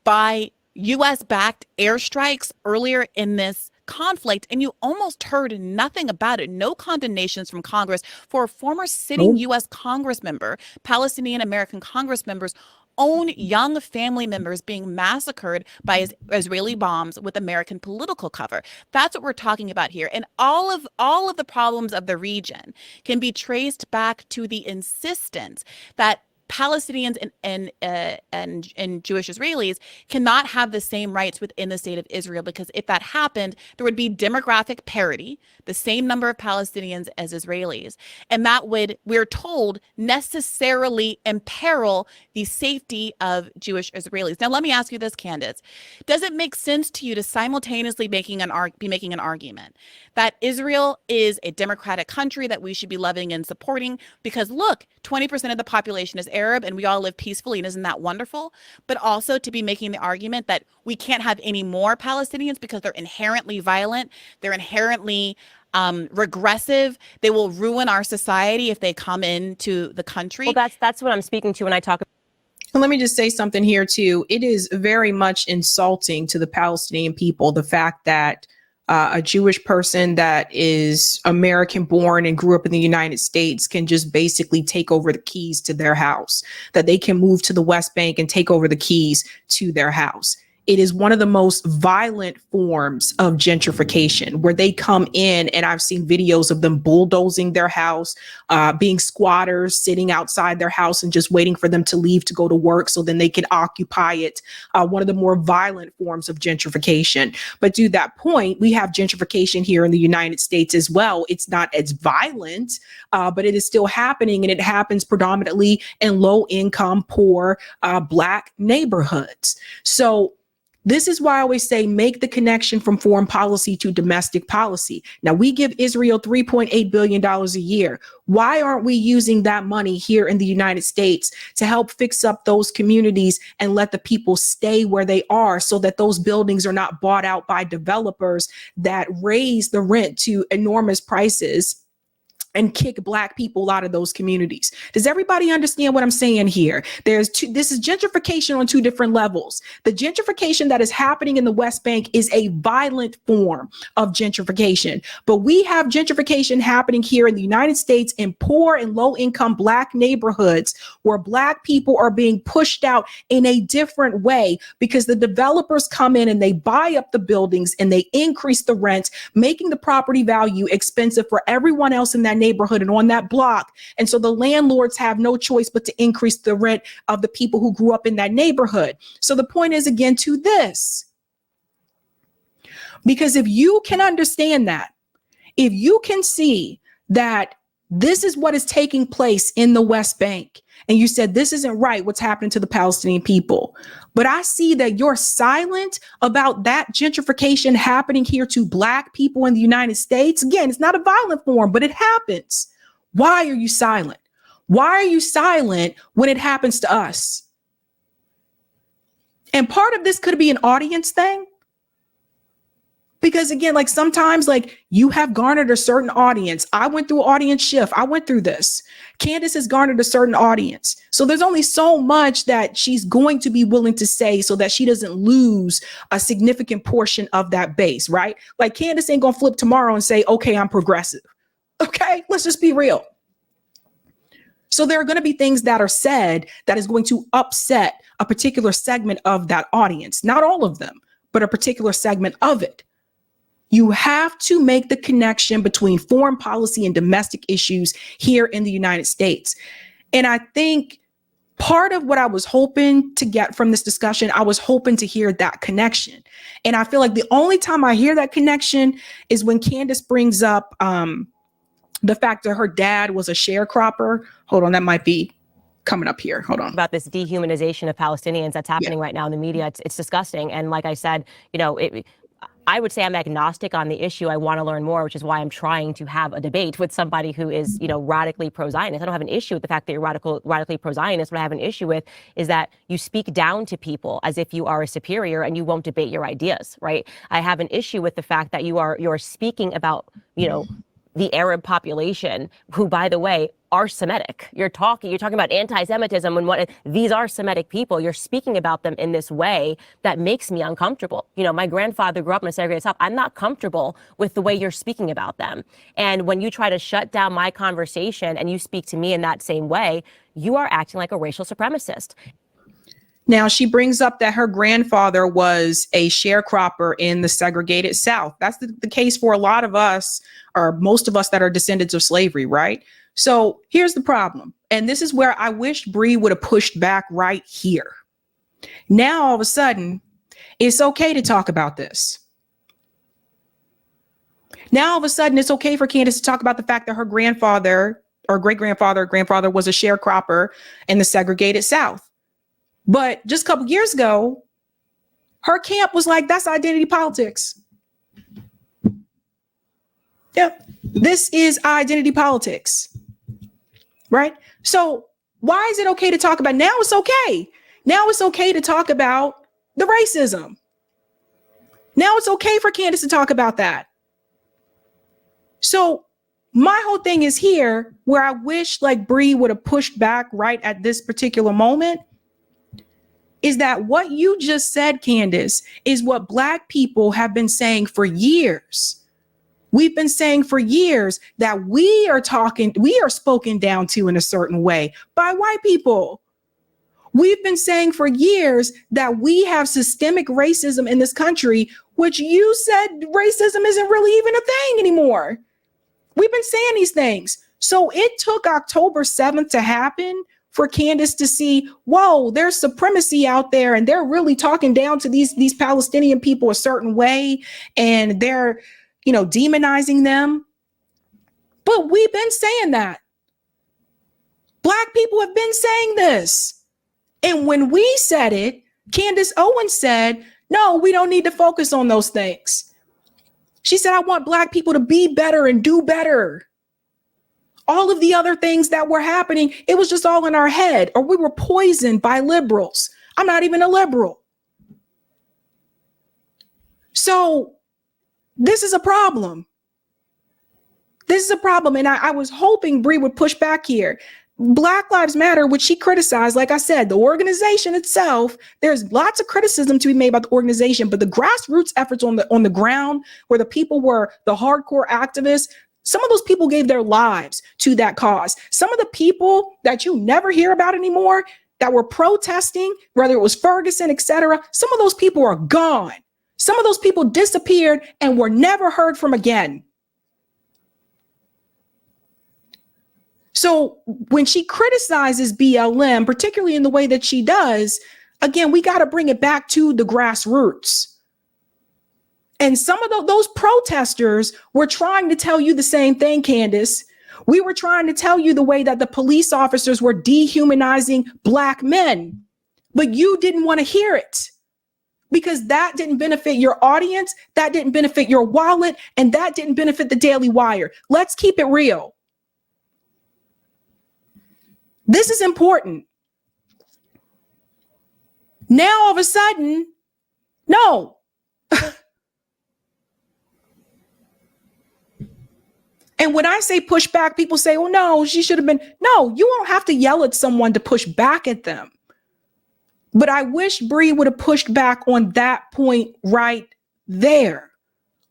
by U.S.-backed airstrikes earlier in this conflict, and you almost heard nothing about it. No condemnations from Congress for a former sitting U.S. Congress member, Palestinian American Congress members' own young family members being massacred by Israeli bombs with American political cover. That's what we're talking about here. And all of the problems of the region can be traced back to the insistence that Palestinians and Jewish Israelis cannot have the same rights within the state of Israel, because if that happened, there would be demographic parity, the same number of Palestinians as Israelis. And that would, we're told, necessarily imperil the safety of Jewish Israelis. Now, let me ask you this, Candace. Does it make sense to you to simultaneously be making an argument that Israel is a democratic country that we should be loving and supporting because, look, 20% of the population is Arab and we all live peacefully, and isn't that wonderful? But also to be making the argument that we can't have any more Palestinians because they're inherently violent, they're inherently regressive, they will ruin our society if they come into the country. Well, that's what I'm speaking to when I talk. And let me just say something here too. It is very much insulting to the Palestinian people, the fact that a Jewish person that is American born and grew up in the United States can just basically take over the keys to their house, that they can move to the West Bank and take over the keys to their house. It is one of the most violent forms of gentrification, where they come in, and I've seen videos of them bulldozing their house, being squatters, sitting outside their house and just waiting for them to leave to go to work so then they can occupy it. One of the more violent forms of gentrification. But to that point, we have gentrification here in the United States as well. It's not as violent, but it is still happening, and it happens predominantly in low income, poor, Black neighborhoods. So this is why I always say, make the connection from foreign policy to domestic policy. Now, we give Israel $3.8 billion a year. Why aren't we using that money here in the United States to help fix up those communities and let the people stay where they are, so that those buildings are not bought out by developers that raise the rent to enormous prices and kick Black people out of those communities? Does everybody understand what I'm saying here? This is gentrification on two different levels. The gentrification that is happening in the West Bank is a violent form of gentrification, but we have gentrification happening here in the United States in poor and low income Black neighborhoods, where Black people are being pushed out in a different way because the developers come in and they buy up the buildings and they increase the rent, making the property value expensive for everyone else in that neighborhood and on that block. And so the landlords have no choice but to increase the rent of the people who grew up in that neighborhood. So the point is, again, to this, because if you can understand that, if you can see that this is what is taking place in the West Bank, and you said this isn't right, what's happening to the Palestinian people, but I see that you're silent about that gentrification happening here to Black people in the United States. Again, it's not a violent form, but it happens. Why are you silent? Why are you silent when it happens to us? And part of this could be an audience thing. Because again, like sometimes like you have garnered a certain audience. I went through audience shift. I went through this. Candace has garnered a certain audience. So there's only so much that she's going to be willing to say so that she doesn't lose a significant portion of that base, right? Like Candace ain't gonna flip tomorrow and say, okay, I'm progressive. Okay, let's just be real. So there are going to be things that are said that is going to upset a particular segment of that audience. Not all of them, but a particular segment of it. You have to make the connection between foreign policy and domestic issues here in the United States. And I think part of what I was hoping to get from this discussion, I was hoping to hear that connection. And I feel like the only time I hear that connection is when Candace brings up the fact that her dad was a sharecropper. Hold on, that might be coming up here. Hold on. About this dehumanization of Palestinians that's happening right now in the media. It's disgusting. And like I said, I would say I'm agnostic on the issue. I want to learn more, which is why I'm trying to have a debate with somebody who is, radically pro-Zionist. I don't have an issue with the fact that you're radically pro-Zionist. What I have an issue with is that you speak down to people as if you are a superior and you won't debate your ideas, right? I have an issue with the fact that you're speaking about, the Arab population, who, by the way, are Semitic. You're talking about anti-Semitism and these are Semitic people. You're speaking about them in this way that makes me uncomfortable. My grandfather grew up in a segregated South. I'm not comfortable with the way you're speaking about them. And when you try to shut down my conversation and you speak to me in that same way, you are acting like a racial supremacist. Now, she brings up that her grandfather was a sharecropper in the segregated South. That's the case for a lot of us, or most of us that are descendants of slavery, right? So here's the problem. And this is where I wish Bree would have pushed back right here. Now, all of a sudden, it's okay to talk about this. Now, all of a sudden, it's okay for Candace to talk about the fact that her grandfather or grandfather was a sharecropper in the segregated South. But just a couple years ago, her camp was like, that's identity politics. Yeah, this is identity politics, right? So why is it okay to talk about? Now it's okay. Now it's okay to talk about the racism. Now it's okay for Candace to talk about that. So my whole thing is here where I wish like Bree would have pushed back right at this particular moment. Is that what you just said, Candace, is what Black people have been saying for years. We've been saying for years that we are spoken down to in a certain way by white people. We've been saying for years that we have systemic racism in this country, which you said racism isn't really even a thing anymore. We've been saying these things. So it took October 7th to happen for Candace to see, whoa, there's supremacy out there and they're really talking down to these Palestinian people a certain way and they're, demonizing them. But we've been saying that. Black people have been saying this. And when we said it, Candace Owens said, no, we don't need to focus on those things. She said, I want Black people to be better and do better. All of the other things that were happening, it was just all in our head, or we were poisoned by liberals. I'm not even a liberal. So this is a problem. This is a problem. And I was hoping Bree would push back here. Black Lives Matter, which she criticized, like I said, the organization itself, there's lots of criticism to be made about the organization, but the grassroots efforts on the ground where the people were the hardcore activists, some of those people gave their lives to that cause. Some of the people that you never hear about anymore that were protesting, whether it was Ferguson, etc., some of those people are gone. Some of those people disappeared and were never heard from again. So when she criticizes BLM, particularly in the way that she does, again, we got to bring it back to the grassroots. And some of those protesters were trying to tell you the same thing, Candace. We were trying to tell you the way that the police officers were dehumanizing Black men, but you didn't want to hear it because that didn't benefit your audience, that didn't benefit your wallet, and that didn't benefit the Daily Wire. Let's keep it real. This is important. Now, all of a sudden, no. And when I say push back, people say, oh, no, she should have been. No, you don't have to yell at someone to push back at them. But I wish Bree would have pushed back on that point right there.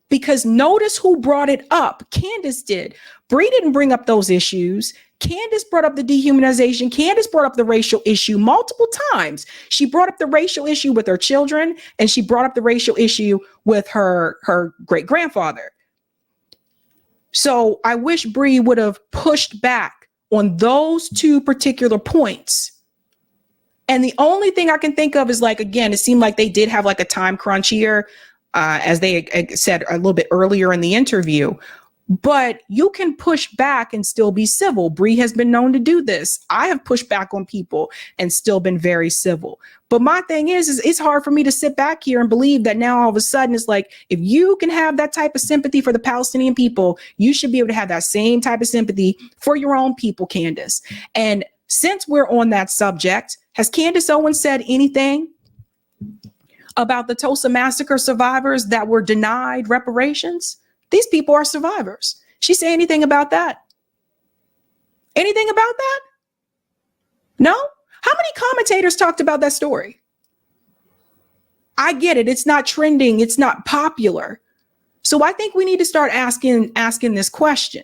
Because notice who brought it up. Candace did. Bree didn't bring up those issues. Candace brought up the dehumanization. Candace brought up the racial issue multiple times. She brought up the racial issue with her children, and she brought up the racial issue with her great-grandfather. So I wish Bree would have pushed back on those two particular points. And the only thing I can think of is, like, again, it seemed like they did have like a time crunch here, as they said a little bit earlier in the interview. But you can push back and still be civil. Bree has been known to do this. I have pushed back on people and still been very civil. But my thing is it's hard for me to sit back here and believe that now all of a sudden it's like, if you can have that type of sympathy for the Palestinian people, you should be able to have that same type of sympathy for your own people, Candace. And since we're on that subject, has Candace Owens said anything about the Tulsa massacre survivors that were denied reparations? These people are survivors. She say anything about that? Anything about that? No? How many commentators talked about that story? I get it. It's not trending. It's not popular. So I think we need to start asking this question.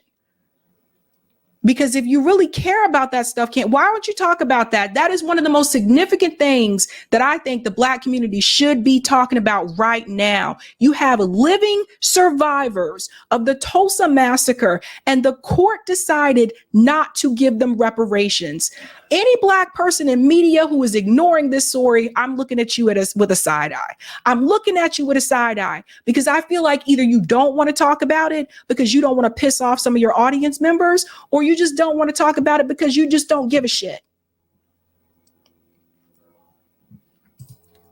Because if you really care about that stuff, why don't you talk about that? That is one of the most significant things that I think the Black community should be talking about right now. You have living survivors of the Tulsa massacre, and the court decided not to give them reparations. Any Black person in media who is ignoring this story, I'm looking at you with a side eye. I'm looking at you with a side eye, because I feel like either you don't want to talk about it because you don't want to piss off some of your audience members, or you just don't want to talk about it because you just don't give a shit.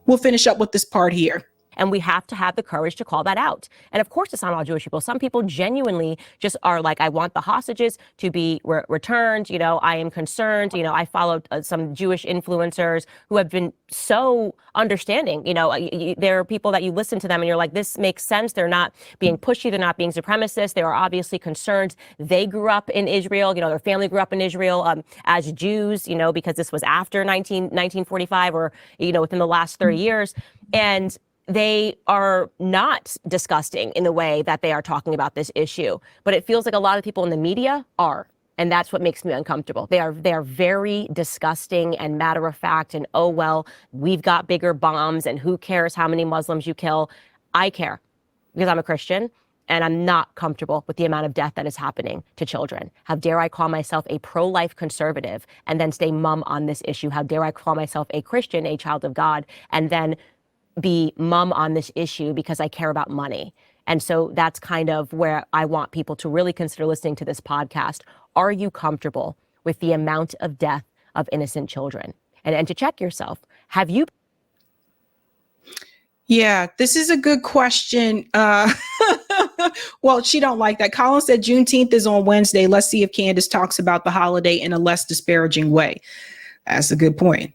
We'll finish up with this part here. And we have to have the courage to call that out. And of course, it's not all Jewish people. Some people genuinely just are like, I want the hostages to be returned. You know, I am concerned. You know, I followed some Jewish influencers who have been so understanding. You know, there are people that you listen to them and you're like, this makes sense. They're not being pushy. They're not being supremacists. They are obviously concerned. They grew up in Israel. You know, their family grew up in Israel as Jews, you know, because this was after 1945 or, you know, within the last 30 years. And they are not disgusting in the way that they are talking about this issue, but it feels like a lot of people in the media are, and that's what makes me uncomfortable. They are very disgusting and matter of fact, and oh well, we've got bigger bombs, and who cares how many Muslims you kill? I care, because I'm a Christian, and I'm not comfortable with the amount of death that is happening to children. How dare I call myself a pro-life conservative and then stay mum on this issue? How dare I call myself a Christian, a child of God, and then be mum on this issue because I care about money? And so that's kind of where I want people to really consider listening to this podcast. Are you comfortable with the amount of death of innocent children? And to check yourself, have you? Yeah, this is a good question. Well, she don't like that. Colin said Juneteenth is on Wednesday. Let's see if Candace talks about the holiday in a less disparaging way. That's a good point.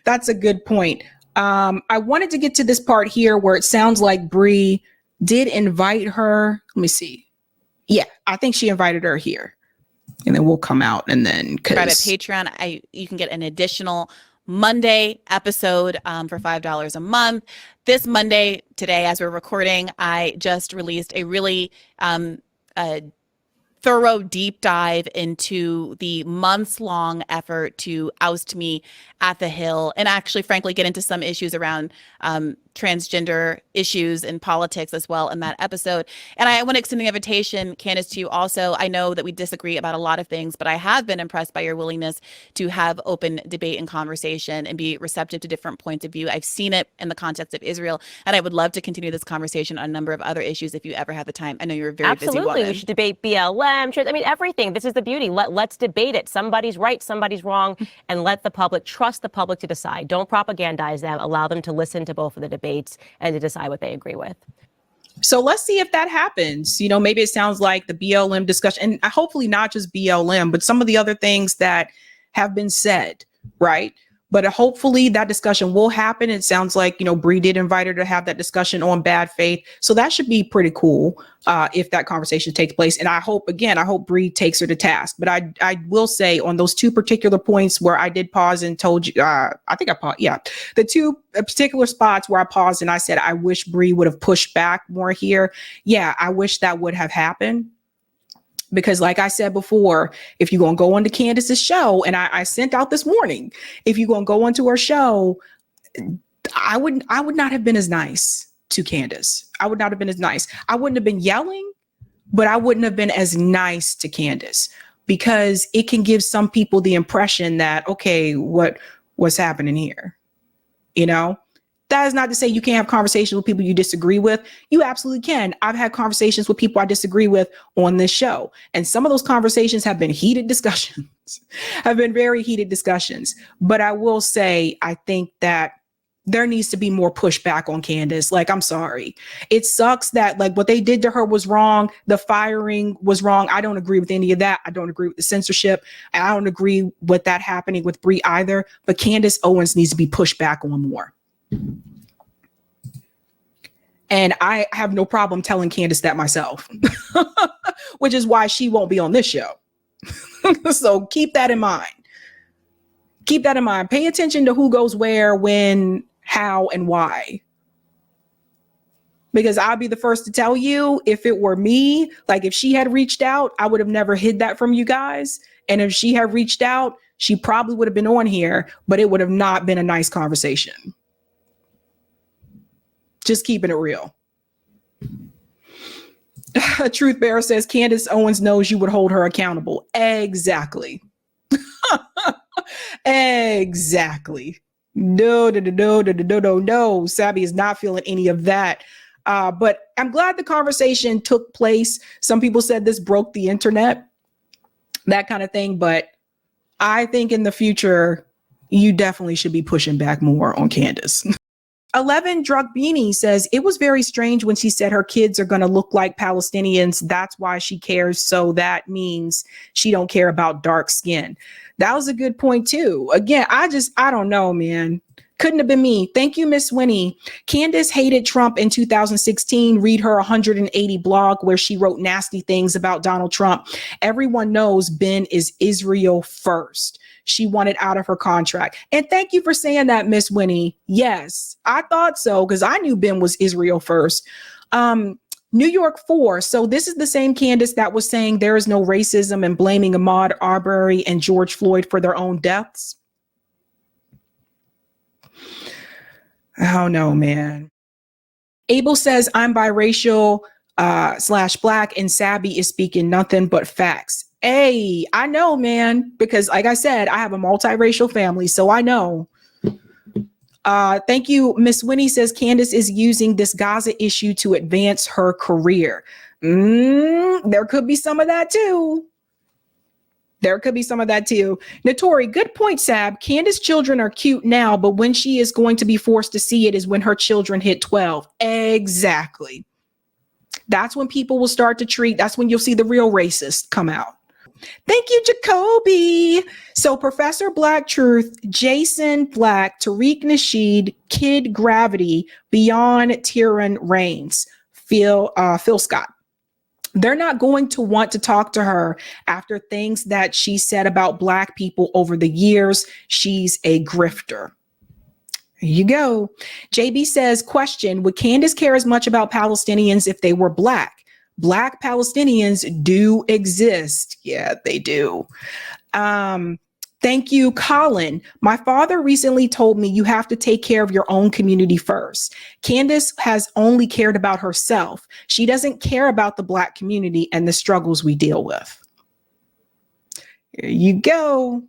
That's a good point. I wanted to get to this part here where it sounds like Bree did invite her. Let me see. Yeah, I think she invited her here. And then we'll come out and then right at Patreon, you can get an additional Monday episode for $5 a month. This Monday, today, as we're recording, I just released a really thorough deep dive into the months-long effort to oust me at the Hill, and actually, frankly, get into some issues around transgender issues in politics as well in that episode. And I want to extend the invitation, Candace, to you also. I know that we disagree about a lot of things, but I have been impressed by your willingness to have open debate and conversation and be receptive to different points of view. I've seen it in the context of Israel, and I would love to continue this conversation on a number of other issues if you ever have the time. I know you're a very busy woman. Absolutely, we should debate BLM. I mean, everything. This is the beauty. Let's debate it. Somebody's right, somebody's wrong, and let the public, trust the public to decide. Don't propagandize them. Allow them to listen to both of the debates and to decide what they agree with. So let's see if that happens. Maybe it sounds like the BLM discussion, and hopefully not just BLM, but some of the other things that have been said, right? But hopefully that discussion will happen. It sounds like, Bree did invite her to have that discussion on bad faith. So that should be pretty cool if that conversation takes place. And I hope Bree takes her to task. But I will say on those two particular points where I did pause and told you, I think I paused. Yeah. The two particular spots where I paused and I said, I wish Bree would have pushed back more here. Yeah, I wish that would have happened. Because like I said before, if you're going to go on to Candace's show, and I sent out this warning, if you're going to go onto her show, I would not have been as nice to Candace. I would not have been as nice. I wouldn't have been yelling, but I wouldn't have been as nice to Candace, because it can give some people the impression that, okay, what's happening here? That is not to say you can't have conversations with people you disagree with. You absolutely can. I've had conversations with people I disagree with on this show. And some of those conversations have been heated discussions, have been very heated discussions. But I will say, I think that there needs to be more pushback on Candace. Like, I'm sorry. It sucks that what they did to her was wrong. The firing was wrong. I don't agree with any of that. I don't agree with the censorship. I don't agree with that happening with Bree either. But Candace Owens needs to be pushed back on more. And I have no problem telling Candace that myself, which is why she won't be on this show. So keep that in mind. Keep that in mind. Pay attention to who goes where, when, how, and why. Because I'll be the first to tell you, if it were me, if she had reached out, I would have never hid that from you guys. And if she had reached out, she probably would have been on here, but it would have not been a nice conversation. Just keeping it real. Truth Bearer says Candace Owens knows you would hold her accountable. Exactly. Exactly. No. Sabby is not feeling any of that. But I'm glad the conversation took place. Some people said this broke the internet, that kind of thing. But I think in the future, you definitely should be pushing back more on Candace. 11 Drug Beanie says it was very strange when she said her kids are going to look like Palestinians. That's why she cares. So that means she don't care about dark skin. That was a good point too. Again, I don't know, man. Couldn't have been me. Thank you, Miss Winnie. Candace hated Trump in 2016. Read her 180 blog where she wrote nasty things about Donald Trump. Everyone knows Ben is Israel first. She wanted out of her contract. And thank you for saying that, Miss Winnie. Yes, I thought so, because I knew Ben was Israel first. New York 4. So this is the same Candace that was saying there is no racism and blaming Ahmaud Arbery and George Floyd for their own deaths. Oh no, man. Abel says I'm biracial / black, and Sabby is speaking nothing but facts. Hey, I know, man, because like I said, I have a multiracial family, so I know. Thank you. Miss Winnie says Candace is using this Gaza issue to advance her career. There could be some of that too. Notori, good point, Sab. Candace's children are cute now, but when she is going to be forced to see it is when her children hit 12. Exactly. That's when people will start to treat, that's when you'll see the real racists come out. Thank you, Jacoby. So Professor Black Truth, Jason Black, Tariq Nasheed, Kid Gravity, Beyond Tyrann Reigns, Phil Scott. They're not going to want to talk to her after things that she said about Black people over the years. She's a grifter. There you go. JB says, question, would Candace care as much about Palestinians if they were Black? Black Palestinians do exist. Yeah, they do. Thank you, Colin. My father recently told me you have to take care of your own community first. Candace has only cared about herself. She doesn't care about the Black community and the struggles we deal with. Here you go.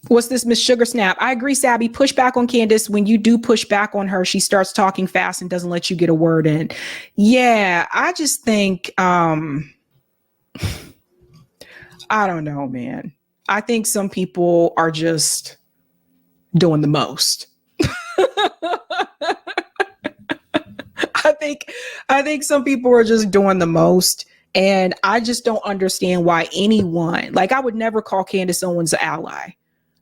What's this, Miss Sugar Snap? I agree, Sabby. Push back on Candace. When you do push back on her, she starts talking fast and doesn't let you get a word in. Yeah, I just think, I don't know, man. I think some people are just doing the most. I think some people are just doing the most. And I just don't understand why anyone, like I would never call Candace Owens an ally.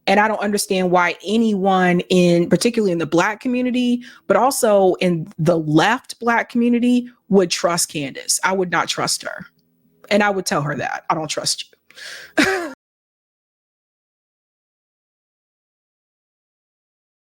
And I don't understand why anyone particularly in the Black community, but also in the left Black community would trust Candace. I would not trust her. And I would tell her that I don't trust you.